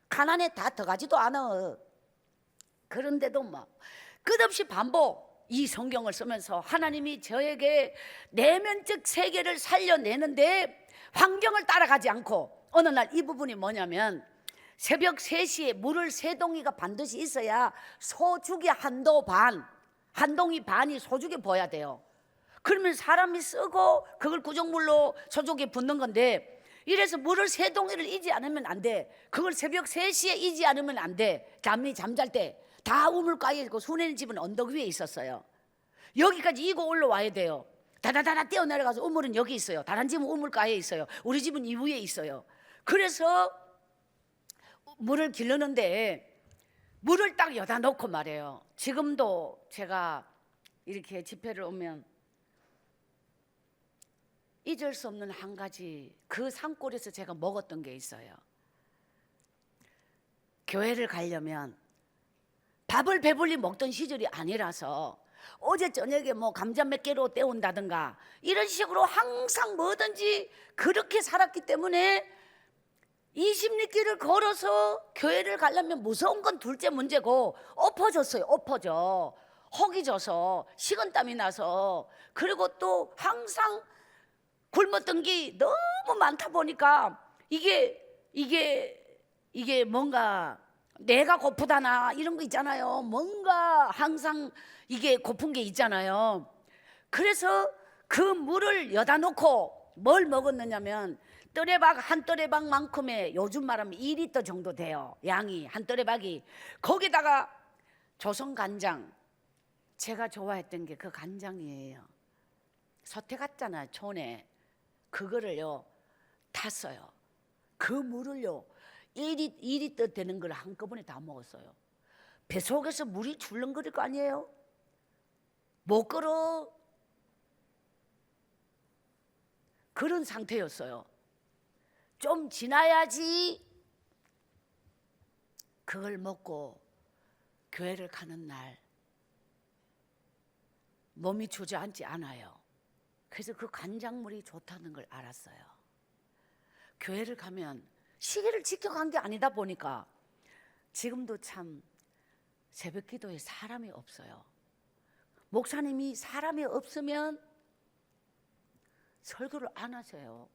가난에 다 들어가지도 않아. 그런데도 막 끝없이 반복 이 성경을 쓰면서 하나님이 저에게 내면적 세계를 살려내는데 환경을 따라가지 않고, 어느 날 이 부분이 뭐냐면 새벽 3시에 물을 3동이가 반드시 있어야 소죽이 한 동이 반이 소죽에 부어야 돼요. 그러면 사람이 쓰고 그걸 구정물로 소죽에 붓는 건데, 이래서 물을 3동이를 이지 않으면 안 돼. 그걸 새벽 3시에 이지 않으면 안 돼. 잠잘 때 다 우물가에 있고, 순애는 집은 언덕 위에 있었어요. 여기까지 이고 올라와야 돼요. 다다다다 뛰어내려가서 우물은 여기 있어요. 다른 집은 우물가에 있어요. 우리 집은 이 위에 있어요. 그래서 물을 길르는데 물을 딱 여다 놓고 말해요. 지금도 제가 이렇게 집회를 오면 잊을 수 없는 한 가지, 그 산골에서 제가 먹었던 게 있어요. 교회를 가려면 밥을 배불리 먹던 시절이 아니라서 어제 저녁에 뭐 감자 몇 개로 때운다든가 이런 식으로 항상 뭐든지 그렇게 살았기 때문에 20리길을 걸어서 교회를 가려면 무서운 건 둘째 문제고 엎어졌어요. 엎어져. 혹이 져서 식은땀이 나서, 그리고 또 항상 굶었던 게 너무 많다 보니까 이게 뭔가 내가 고프다나 이런 거 있잖아요. 뭔가 항상 이게 고픈 게 있잖아요. 그래서 그 물을 여다 놓고 뭘 먹었느냐면 뜨레박 한 뜨레박만큼의, 요즘 말하면 2리터 정도 돼요. 양이 한 뜨레박이. 거기다가 조선 간장, 제가 좋아했던 게 그 간장이에요. 서태 갔잖아요, 촌에. 그거를요 탔어요. 그 물을요 2리터 되는 걸 한꺼번에 다 먹었어요. 뱃속에서 물이 출렁거릴 거 아니에요? 못 걸어. 그런 상태였어요. 좀 지나야지 그걸 먹고 교회를 가는 날 몸이 주저앉지 않아요. 그래서 그 간장물이 좋다는 걸 알았어요. 교회를 가면 시계를 지켜간 게 아니다 보니까 지금도 참 새벽 기도에 사람이 없어요. 목사님이 사람이 없으면 설교를 안 하세요.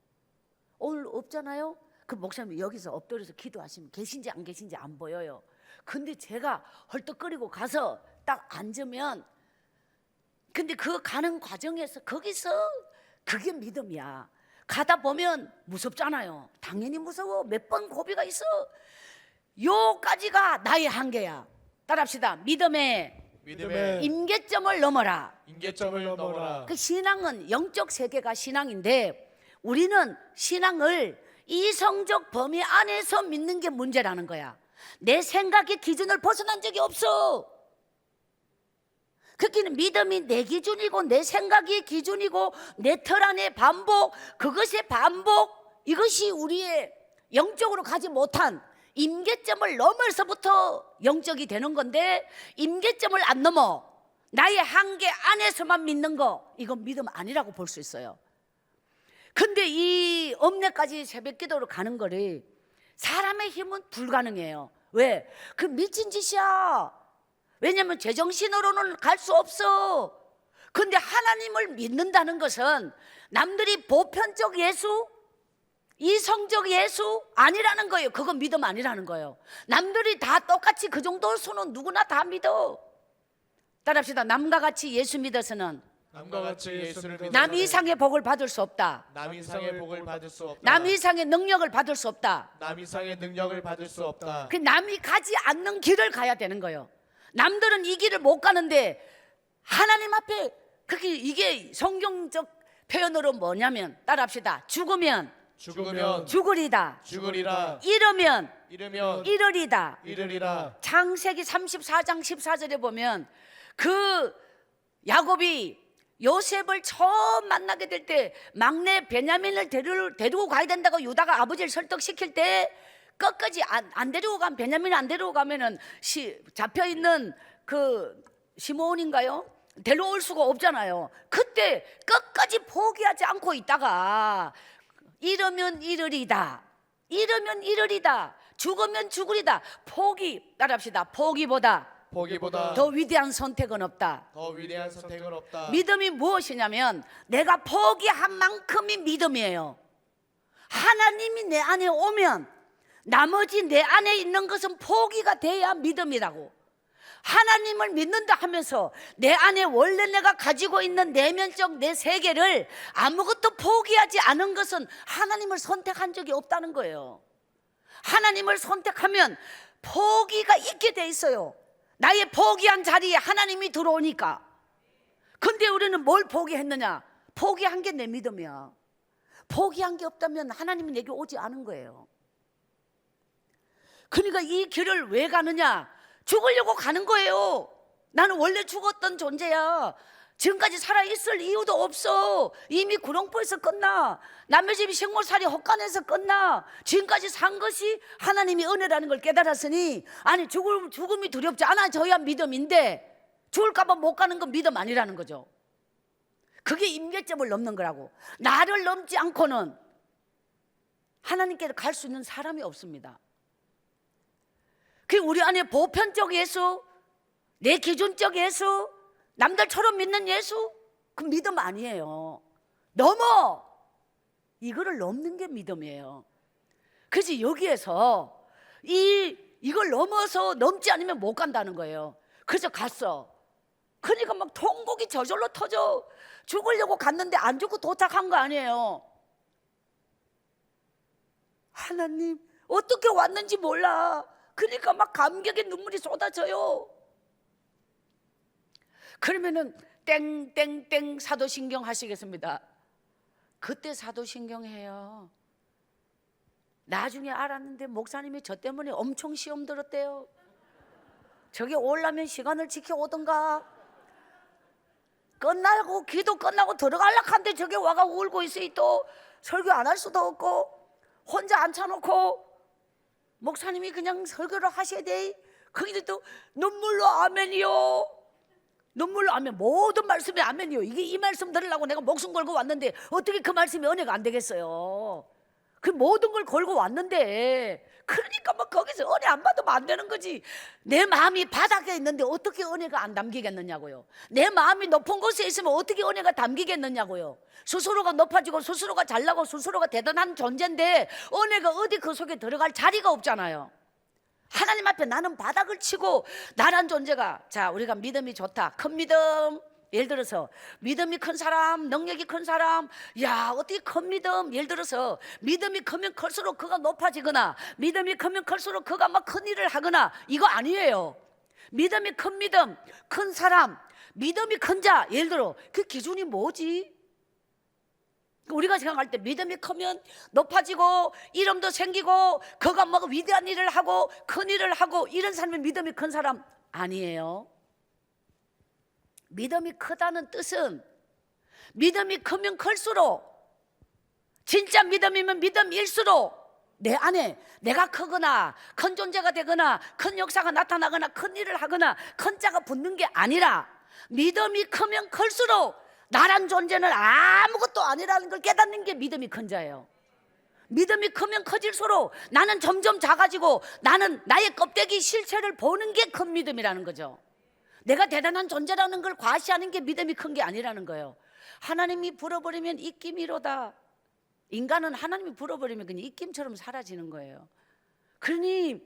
오늘 없잖아요. 그 목사님이 여기서 엎드려서 기도하시면 계신지 안 계신지 안 보여요. 근데 제가 헐떡거리고 가서 딱 앉으면, 근데 그 가는 과정에서 거기서 그게 믿음이야. 가다 보면 무섭잖아요. 당연히 무서워. 몇 번 고비가 있어. 요까지가 나의 한계야. 따라합시다. 믿음의 임계점을 넘어라. 임계점을 넘어라. 그 신앙은 영적 세계가 신앙인데, 우리는 신앙을 이성적 범위 안에서 믿는 게 문제라는 거야. 내 생각의 기준을 벗어난 적이 없어. 그렇기는 믿음이 내 기준이고 내 생각이 기준이고 내 틀 안의 반복, 그것의 반복, 이것이 우리의 영적으로 가지 못한 임계점을 넘어서부터 영적이 되는 건데, 임계점을 안 넘어 나의 한계 안에서만 믿는 거, 이건 믿음 아니라고 볼 수 있어요. 근데 이 엄내까지 새벽 기도로 가는 거를 사람의 힘은 불가능해요. 왜? 그 미친 짓이야. 왜냐하면 제정신으로는 갈 수 없어. 근데 하나님을 믿는다는 것은 남들이 보편적 예수, 이성적 예수 아니라는 거예요. 그건 믿음 아니라는 거예요. 남들이 다 똑같이 그 정도 수는 누구나 다 믿어. 따라합시다. 남과 같이 예수 믿어서는 남과 같이 예수를 믿는 남 이상의 복을 받을 수 없다. 남 이상의 복을 받을 수 없다. 남 이상의 능력을 받을 수 없다. 남 이상의 능력을 받을 수 없다. 그 남이 가지 않는 길을 가야 되는 거예요. 남들은 이 길을 못 가는데 하나님 앞에, 그게 이게 성경적 표현으로 뭐냐면, 따라합시다. 죽으면 죽으리다. 죽으리라. 잃으면 이르리다. 창세기 34장 14절에 보면 그 야곱이 요셉을 처음 만나게 될 때 막내 베냐민을 데리고 가야 된다고 유다가 아버지를 설득시킬 때 끝까지 안 데리고 가면, 베냐민을 안 데리고 가면은 잡혀있는 그 시므온인가요? 데려올 수가 없잖아요. 그때 끝까지 포기하지 않고 있다가 잃으면 잃으리다, 잃으면 잃으리다, 죽으면 죽으리다. 포기, 따라합시다. 포기보다 더 위대한 선택은 없다. 더 위대한 선택은 없다. 믿음이 무엇이냐면 내가 포기한 만큼이 믿음이에요. 하나님이 내 안에 오면 나머지 내 안에 있는 것은 포기가 돼야 믿음이라고. 하나님을 믿는다 하면서 내 안에 원래 내가 가지고 있는 내면적 내 세계를 아무것도 포기하지 않은 것은 하나님을 선택한 적이 없다는 거예요. 하나님을 선택하면 포기가 있게 돼 있어요. 나의 포기한 자리에 하나님이 들어오니까. 근데 우리는 뭘 포기했느냐? 포기한 게 내 믿음이야. 포기한 게 없다면 하나님이 내게 오지 않은 거예요. 그러니까 이 길을 왜 가느냐? 죽으려고 가는 거예요. 나는 원래 죽었던 존재야. 지금까지 살아있을 이유도 없어. 이미 구렁포에서 끝나. 남의 집이 생물살이 헛간에서 끝나. 지금까지 산 것이 하나님이 은혜라는 걸 깨달았으니, 아니 죽음이 두렵지 않아져야 믿음인데 죽을까 봐 못 가는 건 믿음 아니라는 거죠. 그게 임계점을 넘는 거라고. 나를 넘지 않고는 하나님께로 갈 수 있는 사람이 없습니다. 그 우리 안에 보편적 예수, 내 기준적 예수, 남들처럼 믿는 예수, 그 믿음 아니에요. 넘어! 이거를 넘는 게 믿음이에요. 그래서 여기에서 이걸 넘어서 넘지 않으면 못 간다는 거예요. 그래서 갔어. 그러니까 막 통곡이 저절로 터져. 죽으려고 갔는데 안 죽고 도착한 거 아니에요. 하나님 어떻게 왔는지 몰라. 그러니까 막 감격의 눈물이 쏟아져요. 그러면은 땡땡땡 사도신경 하시겠습니다. 그때 사도신경 해요. 나중에 알았는데 목사님이 저 때문에 엄청 시험 들었대요. 저기 오려면 시간을 지켜오던가. 끝나고 기도 끝나고 들어가려고 하는데 저기 와가 울고 있어요. 또 설교 안 할 수도 없고 혼자 앉혀놓고 목사님이 그냥 설교를 하셔야 돼. 거기도 또 눈물로 아멘이요. 눈물로 아멘. 모든 말씀이 아멘이요. 이게 이 말씀 들으려고 내가 목숨 걸고 왔는데 어떻게 그 말씀이 은혜가 안 되겠어요. 그 모든 걸 걸고 왔는데 그러니까 뭐 거기서 은혜 안 받으면 안 되는 거지. 내 마음이 바닥에 있는데 어떻게 은혜가 안 담기겠느냐고요. 내 마음이 높은 곳에 있으면 어떻게 은혜가 담기겠느냐고요. 스스로가 높아지고 스스로가 잘나고 스스로가 대단한 존재인데 은혜가 어디 그 속에 들어갈 자리가 없잖아요. 하나님 앞에 나는 바닥을 치고 나란 존재가, 자 우리가 믿음이 좋다, 큰 믿음, 예를 들어서 믿음이 큰 사람, 능력이 큰 사람, 야 어떻게 큰 믿음, 예를 들어서 믿음이 크면 클수록 그가 높아지거나 믿음이 크면 클수록 그가 막 큰 일을 하거나, 이거 아니에요. 믿음이 큰 믿음, 큰 사람, 믿음이 큰 자, 예를 들어 그 기준이 뭐지? 우리가 생각할 때 믿음이 크면 높아지고 이름도 생기고 그가 뭐 위대한 일을 하고 큰 일을 하고 이런 사람이 믿음이 큰 사람 아니에요. 믿음이 크다는 뜻은 믿음이 크면 클수록, 진짜 믿음이면 믿음일수록 내 안에 내가 크거나 큰 존재가 되거나 큰 역사가 나타나거나 큰 일을 하거나 큰 자가 붙는 게 아니라 믿음이 크면 클수록 나란 존재는 아무것도 아니라는 걸 깨닫는 게 믿음이 큰 자예요. 믿음이 크면 커질수록 나는 점점 작아지고 나는 나의 껍데기 실체를 보는 게 큰 믿음이라는 거죠. 내가 대단한 존재라는 걸 과시하는 게 믿음이 큰 게 아니라는 거예요. 하나님이 불어버리면 입김이로다. 인간은 하나님이 불어버리면 그냥 입김처럼 사라지는 거예요. 그러니까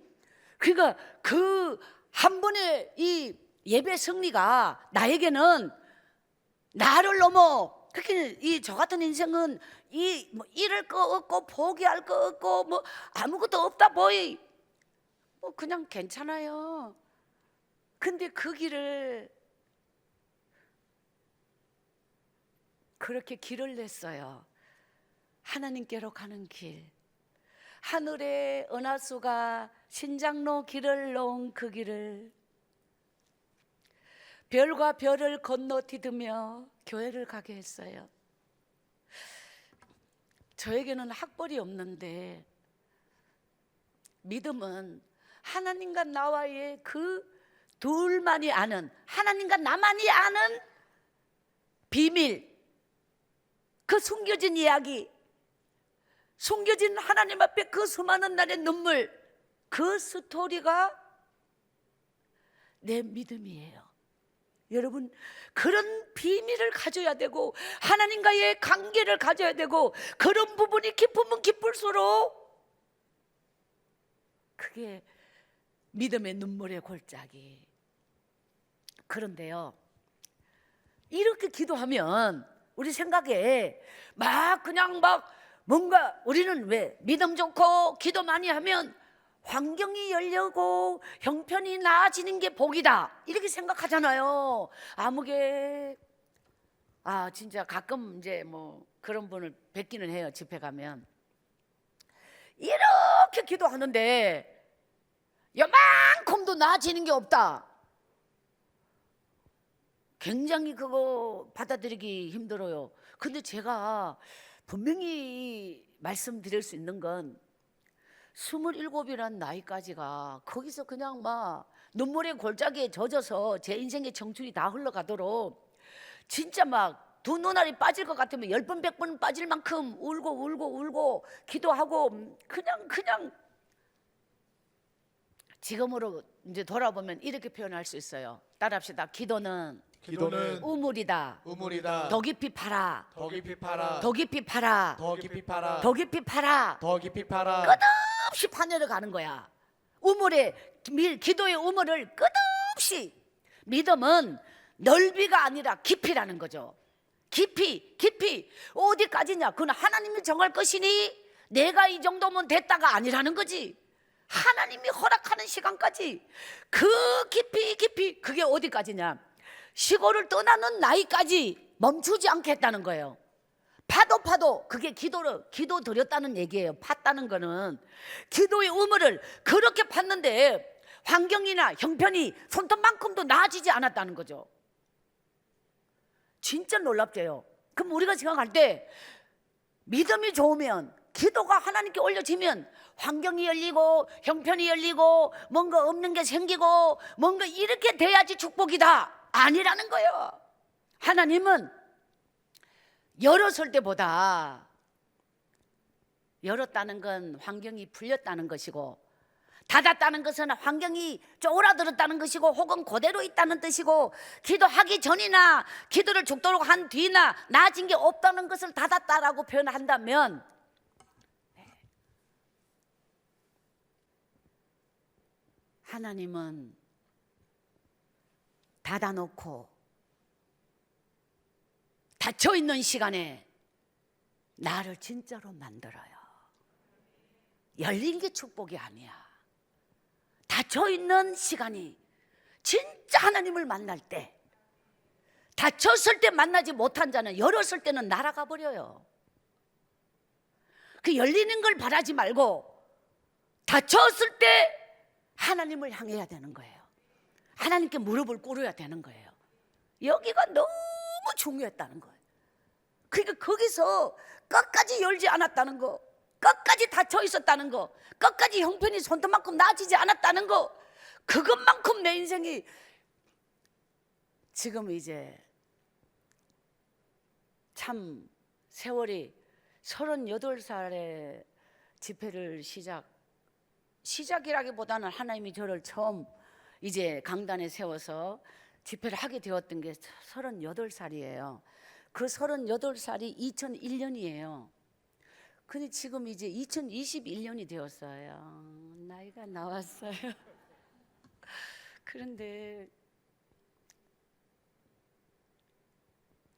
그 한 번의 이 예배 승리가 나에게는 나를 넘어. 그렇게 저 같은 인생은 뭐 잃을 거 없고 포기할 거 없고 뭐 아무것도 없다 보이. 뭐 그냥 괜찮아요. 근데 그 길을 그렇게 길을 냈어요. 하나님께로 가는 길. 하늘의 은하수가 신장로 길을 놓은 그 길을 별과 별을 건너뛰으며 교회를 가게 했어요. 저에게는 학벌이 없는데 믿음은 하나님과 나와의 그 둘만이 아는, 하나님과 나만이 아는 비밀, 그 숨겨진 이야기, 숨겨진 하나님 앞에 그 수많은 날의 눈물, 그 스토리가 내 믿음이에요. 여러분, 그런 비밀을 가져야 되고 하나님과의 관계를 가져야 되고 그런 부분이 깊으면 깊을수록 그게 믿음의 눈물의 골짜기. 그런데요, 이렇게 기도하면 우리 생각에 그냥 뭔가 우리는 왜 믿음 좋고 기도 많이 하면 환경이 열려고 형편이 나아지는 게 복이다 이렇게 생각하잖아요. 진짜 가끔 이제 뭐 그런 분을 뵙기는 해요. 집회 가면 이렇게 기도하는데 요만큼도 나아지는 게 없다. 굉장히 그거 받아들이기 힘들어요. 근데 제가 분명히 말씀드릴 수 있는 건 27이라는 나이까지가 거기서 그냥 눈물의 골짜기에 젖어서 제 인생의 청춘이 다 흘러가도록 진짜 두 눈알이 빠질 것 같으면 10번 100번 빠질 만큼 울고 기도하고 그냥 지금으로 이제 돌아보면 이렇게 표현할 수 있어요. 따라합시다. 기도는 우물이다. 우물이다. 더 깊이 파라. 더 깊이 파라. 더 깊이 파라. 더 깊이 파라. 더 깊이 파라. 더 깊이 파라. 끝없이 파내려가는 거야. 기도의 우물을 끝없이. 믿음은 넓이가 아니라 깊이라는 거죠. 깊이 어디까지냐? 그건 하나님이 정할 것이니 내가 이 정도면 됐다가 아니라는 거지. 하나님이 허락하는 시간까지 그 깊이 그게 어디까지냐? 시골을 떠나는 나이까지 멈추지 않겠다는 거예요. 파도 그게 기도 드렸다는 얘기예요. 팠다는 거는 기도의 우물을 그렇게 팠는데 환경이나 형편이 손톱만큼도 나아지지 않았다는 거죠. 진짜 놀랍대요. 그럼 우리가 생각할 때 믿음이 좋으면 기도가 하나님께 올려지면 환경이 열리고 형편이 열리고 뭔가 없는 게 생기고 뭔가 이렇게 돼야지 축복이다 아니라는 거예요. 하나님은 열었을 때보다 열었다는 건 환경이 풀렸다는 것이고 닫았다는 것은 환경이 쪼그라들었다는 것이고 혹은 그대로 있다는 뜻이고 기도하기 전이나 기도를 죽도록 한 뒤나 나아진 게 없다는 것을 닫았다라고 표현한다면 하나님은 닫아놓고 닫혀있는 시간에 나를 진짜로 만들어요. 열린 게 축복이 아니야. 닫혀있는 시간이 진짜 하나님을 만날 때, 닫혔을 때 만나지 못한 자는 열었을 때는 날아가 버려요. 그 열리는 걸 바라지 말고 닫혔을 때 하나님을 향해야 되는 거예요. 하나님께 무릎을 꿇어야 되는 거예요. 여기가 너무 중요했다는 거예요. 그러니까 거기서 끝까지 열지 않았다는 거, 끝까지 닫혀 있었다는 거, 끝까지 형편이 손톱만큼 나아지지 않았다는 거, 그것만큼 내 인생이 지금 이제 참 세월이 38살에 집회를 시작이라기보다는 하나님이 저를 처음 이제 강단에 세워서 집회를 하게 되었던 게 38살이에요. 그 38살이 2001년이에요. 근데 지금 이제 2021년이 되었어요. 나이가 나왔어요. 그런데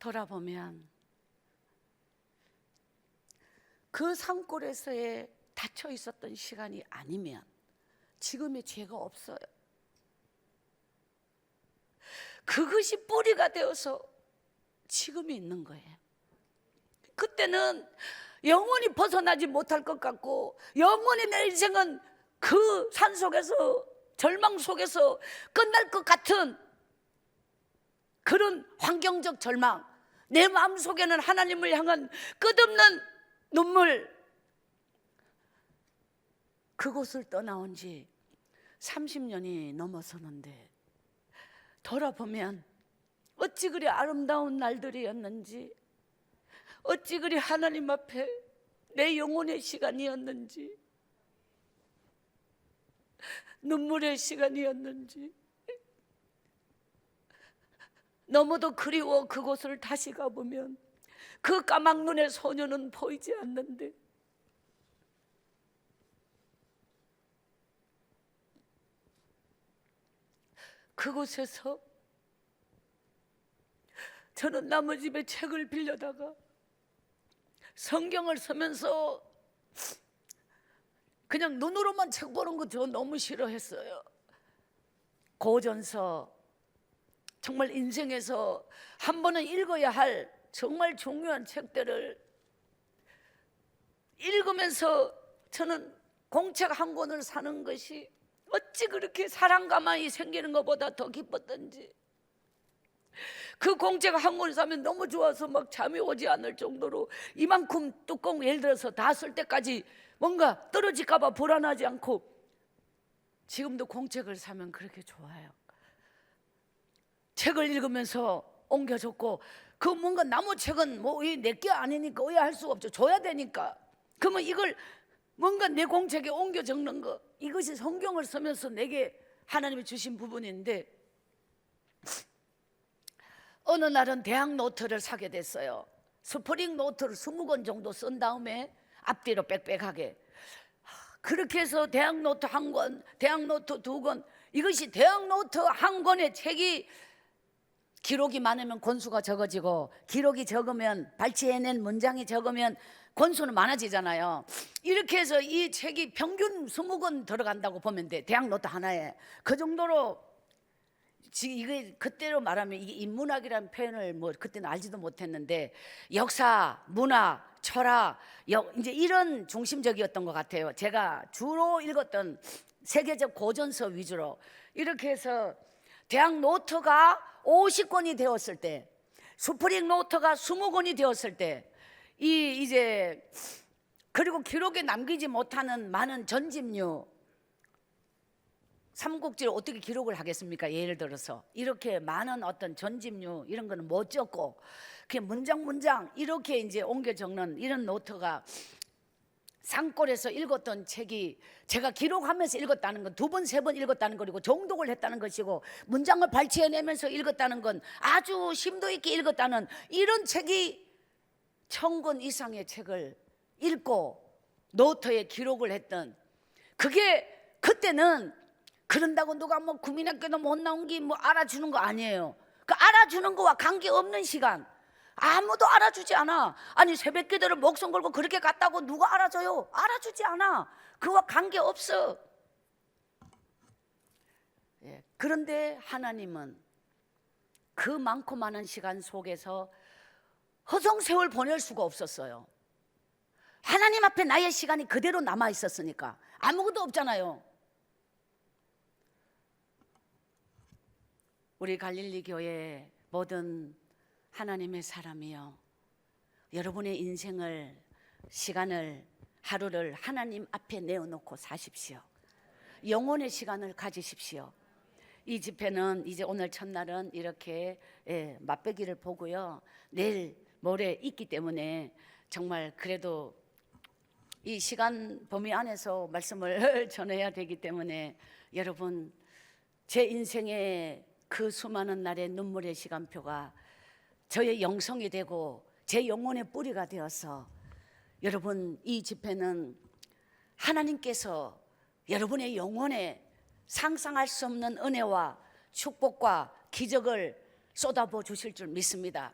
돌아보면 그 산골에서의 닫혀 있었던 시간이 아니면 지금의 죄가 없어요. 그것이 뿌리가 되어서 지금이 있는 거예요. 그때는 영원히 벗어나지 못할 것 같고 영원히 내 인생은 그 산속에서 절망 속에서 끝날 것 같은 그런 환경적 절망, 내 마음속에는 하나님을 향한 끝없는 눈물, 그곳을 떠나온 지 30년이 넘어서는데 돌아보면 어찌 그리 아름다운 날들이었는지, 어찌 그리 하나님 앞에 내 영혼의 시간이었는지, 눈물의 시간이었는지, 너무도 그리워 그곳을 다시 가보면 그 까막 눈의 소녀는 보이지 않는데 그곳에서 저는 남의 집에 책을 빌려다가 성경을 쓰면서 그냥 눈으로만 책 보는 거 저 너무 싫어했어요. 고전서, 정말 인생에서 한 번은 읽어야 할 정말 중요한 책들을 읽으면서 저는 공책 한 권을 사는 것이 어찌 그렇게 사랑감이 생기는 것보다 더 기뻤던지, 그 공책 한 권 사면 너무 좋아서 막 잠이 오지 않을 정도로 이만큼 뚜껑 예를 들어서 다 쓸 때까지 뭔가 떨어질까 봐 불안하지 않고, 지금도 공책을 사면 그렇게 좋아요. 책을 읽으면서 옮겨줬고 그 뭔가 나무책은 뭐 내게 아니니까 의아할 수가 없죠. 줘야 되니까. 그러면 이걸 뭔가 내 공책에 옮겨 적는 거, 이것이 성경을 쓰면서 내게 하나님이 주신 부분인데, 어느 날은 대학 노트를 사게 됐어요. 스프링 노트를 20권 정도 쓴 다음에 앞뒤로 빽빽하게, 그렇게 해서 대학 노트 1권, 대학 노트 2권, 이것이 대학 노트 1권의 책이 기록이 많으면 권수가 적어지고, 기록이 적으면, 발췌해낸 문장이 적으면 권수는 많아지잖아요. 이렇게 해서 이 책이 평균 20권 들어간다고 보면 돼. 대학 노트 하나에. 그 정도로, 지금 이게 그때로 말하면 이게 인문학이라는 표현을 뭐 그때는 알지도 못했는데, 역사, 문화, 철학, 이제 이런 중심적이었던 것 같아요. 제가 주로 읽었던 세계적 고전서 위주로. 이렇게 해서 대학 노트가 50권이 되었을 때, 스프링 노트가 20권이 되었을 때, 이제 그리고 기록에 남기지 못하는 많은 전집류, 삼국지를 어떻게 기록을 하겠습니까? 예를 들어서 이렇게 많은 어떤 전집류 이런 거는 못 적고, 그냥 문장 이렇게 이제 옮겨 적는 이런 노트가, 산골에서 읽었던 책이 제가 기록하면서 읽었다는 건 2번, 3번 읽었다는 거고, 정독을 했다는 것이고, 문장을 발췌해내면서 읽었다는 건 아주 심도 있게 읽었다는, 이런 책이 1000권 이상의 책을 읽고 노트에 기록을 했던, 그게 그때는 그런다고 누가 뭐 국민학교도 못 나온 게 뭐 알아주는 거 아니에요. 그 알아주는 거와 관계없는 시간, 아무도 알아주지 않아. 아니 새벽 기도를 목숨 걸고 그렇게 갔다고 누가 알아줘요? 알아주지 않아. 그와 관계없어. 예. 그런데 하나님은 그 많고 많은 시간 속에서 허송세월 보낼 수가 없었어요. 하나님 앞에 나의 시간이 그대로 남아 있었으니까. 아무것도 없잖아요. 우리 갈릴리 교회 모든 하나님의 사람이요, 여러분의 인생을, 시간을, 하루를 하나님 앞에 내어놓고 사십시오. 영혼의 시간을 가지십시오. 이 집회는 이제 오늘 첫날은 이렇게 맛배기를 보고요, 내일 모레 있기 때문에 정말 그래도 이 시간 범위 안에서 말씀을 전해야 되기 때문에, 여러분, 제 인생의 그 수많은 날의 눈물의 시간표가 저의 영성이 되고 제 영혼의 뿌리가 되어서, 여러분, 이 집회는 하나님께서 여러분의 영혼에 상상할 수 없는 은혜와 축복과 기적을 쏟아부어 주실 줄 믿습니다.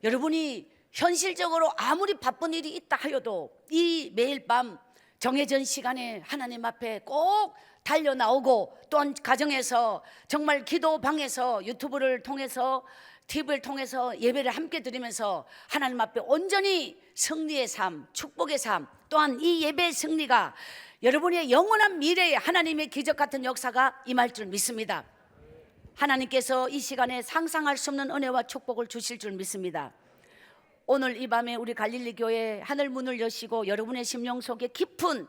여러분이 현실적으로 아무리 바쁜 일이 있다 하여도 이 매일 밤 정해진 시간에 하나님 앞에 꼭 달려 나오고, 또한 가정에서 정말 기도방에서 유튜브를 통해서, TV를 통해서 예배를 함께 드리면서 하나님 앞에 온전히 승리의 삶, 축복의 삶, 또한 이 예배의 승리가 여러분의 영원한 미래에 하나님의 기적 같은 역사가 임할 줄 믿습니다. 하나님께서 이 시간에 상상할 수 없는 은혜와 축복을 주실 줄 믿습니다. 오늘 이 밤에 우리 갈릴리 교회 하늘 문을 여시고 여러분의 심령 속에 깊은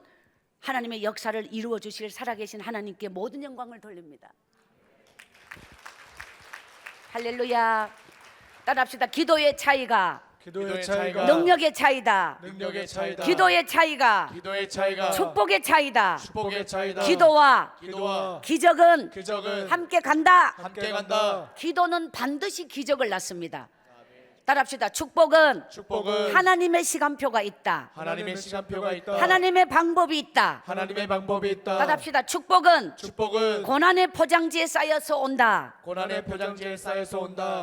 하나님의 역사를 이루어 주실 살아계신 하나님께 모든 영광을 돌립니다. 할렐루야. 따라합시다. 기도의 차이가 능력의 차이다. 기도의 차이가 축복의 차이다. 기도와 기적은 함께 간다. 기도는 반드시 기적을 낳습니다. 따라합시다. 축복은 하나님의 시간표가 있다. 하나님의 방법이 있다. 따라합시다. 축복은 고난의 포장지에 쌓여서 온다.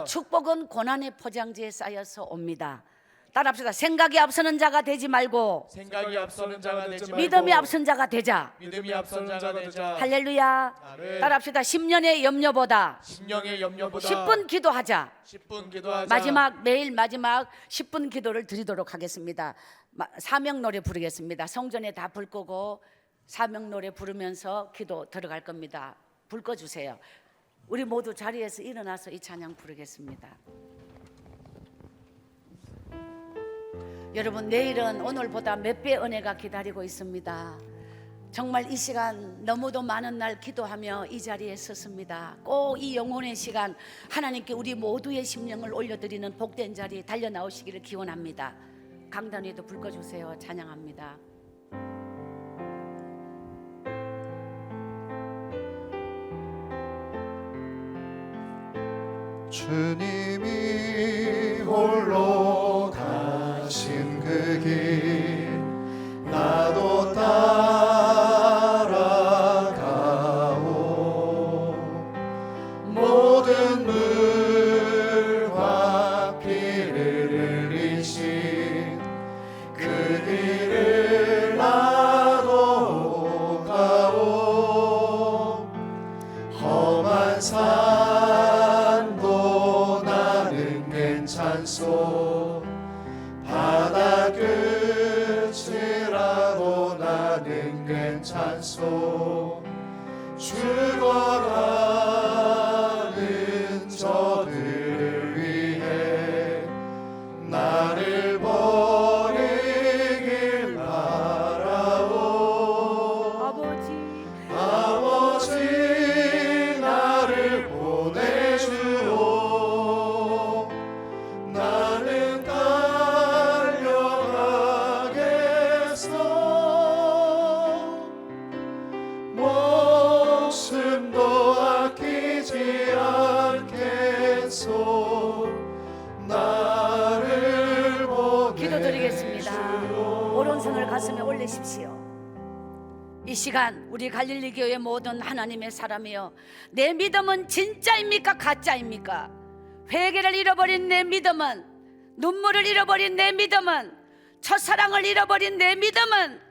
축복은 고난의 포장지에 쌓여서 옵니다. 따라합시다. 생각이 앞서는 자가 되지 말고 믿음이 앞선 자가 되자. 할렐루야. 아멘. 따라합시다. 10년의 염려보다 10분 기도하자. 매일 마지막 10분 기도를 드리도록 하겠습니다. 사명 노래 부르겠습니다. 성전에 다 불 끄고 사명 노래 부르면서 기도 들어갈 겁니다. 불 꺼주세요. 우리 모두 자리에서 일어나서 이 찬양 부르겠습니다. 여러분, 내일은 오늘보다 몇 배 은혜가 기다리고 있습니다. 정말 이 시간 너무도 많은 날 기도하며 이 자리에 섰습니다. 꼭 이 영혼의 시간 하나님께 우리 모두의 심령을 올려드리는 복된 자리에 달려 나오시기를 기원합니다. 강단 위에도 불 꺼주세요. 찬양합니다. 주님이 홀로 가신 그 길 나도 따라가오. 모든 물과 피를 흘리신 그 길을 나도 가오. 험한 산도 나는 괜찮소. 바다 끝이라도 나는 괜찮소. 죽어가는 저들을 위해 나를 버리길 바라오. 아버지 나를 보내주오. 나는 달려가겠어. 목숨도 아끼지 않겠소. 나를 기도드리겠습니다. 보내주오. 오른손을 가슴에 올리십시오. 이 시간 우리 갈릴리 교회 모든 하나님의 사람이여, 내 믿음은 진짜입니까 가짜입니까? 회개를 잃어버린 내 믿음은, 눈물을 잃어버린 내 믿음은, 첫사랑을 잃어버린 내 믿음은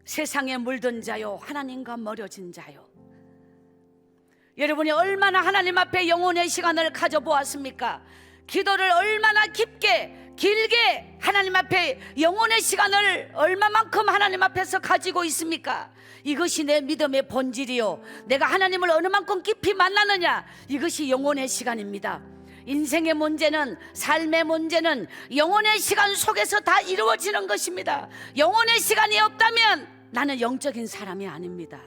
세상에 물든 자요, 하나님과 멀어진 자요. 여러분이 얼마나 하나님 앞에 영혼의 시간을 가져보았습니까? 기도를 얼마나 깊게 길게 하나님 앞에 영혼의 시간을 얼마만큼 하나님 앞에서 가지고 있습니까? 이것이 내 믿음의 본질이요, 내가 하나님을 어느 만큼 깊이 만나느냐, 이것이 영혼의 시간입니다. 인생의 문제는, 삶의 문제는 영혼의 시간 속에서 다 이루어지는 것입니다. 영혼의 시간이 없다면 나는 영적인 사람이 아닙니다.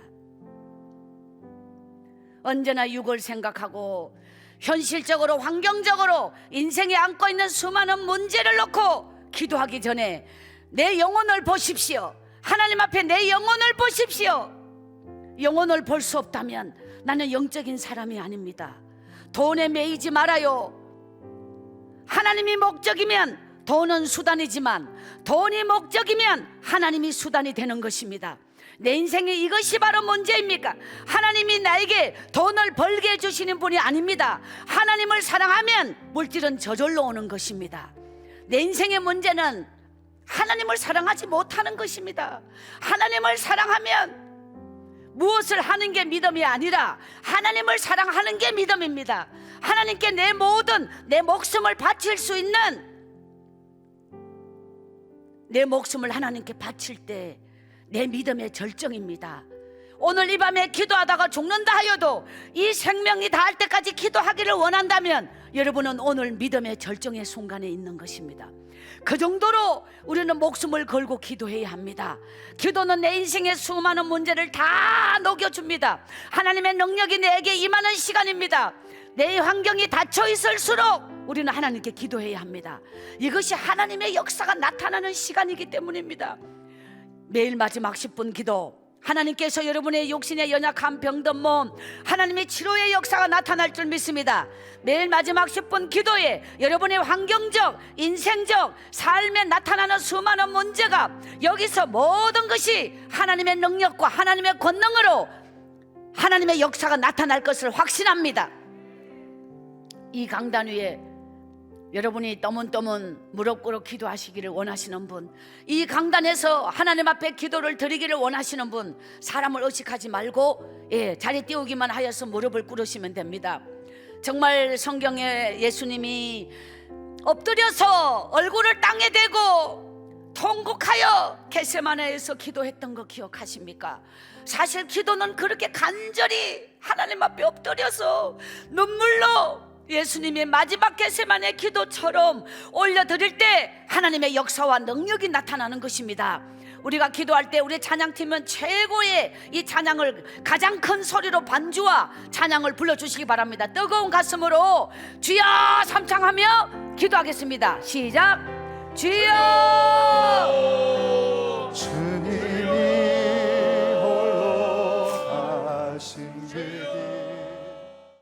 언제나 육을 생각하고 현실적으로, 환경적으로 인생에 안고 있는 수많은 문제를 놓고 기도하기 전에 내 영혼을 보십시오. 하나님 앞에 내 영혼을 보십시오. 영혼을 볼 수 없다면 나는 영적인 사람이 아닙니다. 돈에 매이지 말아요. 하나님이 목적이면 돈은 수단이지만, 돈이 목적이면 하나님이 수단이 되는 것입니다. 내 인생에 이것이 바로 문제입니까? 하나님이 나에게 돈을 벌게 해주시는 분이 아닙니다. 하나님을 사랑하면 물질은 저절로 오는 것입니다. 내 인생의 문제는 하나님을 사랑하지 못하는 것입니다. 하나님을 사랑하면 무엇을 하는 게 믿음이 아니라 하나님을 사랑하는 게 믿음입니다. 하나님께 내 모든, 내 목숨을 바칠 수 있는, 내 목숨을 하나님께 바칠 때 내 믿음의 절정입니다. 오늘 이 밤에 기도하다가 죽는다 하여도 이 생명이 다할 때까지 기도하기를 원한다면 여러분은 오늘 믿음의 절정의 순간에 있는 것입니다. 그 정도로 우리는 목숨을 걸고 기도해야 합니다. 기도는 내 인생의 수많은 문제를 다 녹여줍니다. 하나님의 능력이 내게 임하는 시간입니다. 내 환경이 닫혀 있을수록 우리는 하나님께 기도해야 합니다. 이것이 하나님의 역사가 나타나는 시간이기 때문입니다. 매일 마지막 10분 기도, 하나님께서 여러분의 육신의 연약한 병든 몸, 하나님의 치료의 역사가 나타날 줄 믿습니다. 매일 마지막 10분 기도에 여러분의 환경적, 인생적, 삶에 나타나는 수많은 문제가, 여기서 모든 것이 하나님의 능력과 하나님의 권능으로 하나님의 역사가 나타날 것을 확신합니다. 이 강단 위에 여러분이 떠문떠문 무릎 꿇어 기도하시기를 원하시는 분, 이 강단에서 하나님 앞에 기도를 드리기를 원하시는 분, 사람을 의식하지 말고 자리 띄우기만 하여서 무릎을 꿇으시면 됩니다. 정말 성경에 예수님이 엎드려서 얼굴을 땅에 대고 통곡하여 겟세마네에서 기도했던 거 기억하십니까? 사실 기도는 그렇게 간절히 하나님 앞에 엎드려서 눈물로 예수님의 마지막 겟세마네 기도처럼 올려드릴 때 하나님의 역사와 능력이 나타나는 것입니다. 우리가 기도할 때 우리 찬양팀은 최고의 이 찬양을 가장 큰 소리로 반주와 찬양을 불러주시기 바랍니다. 뜨거운 가슴으로 주여 삼창하며 기도하겠습니다. 시작. 주여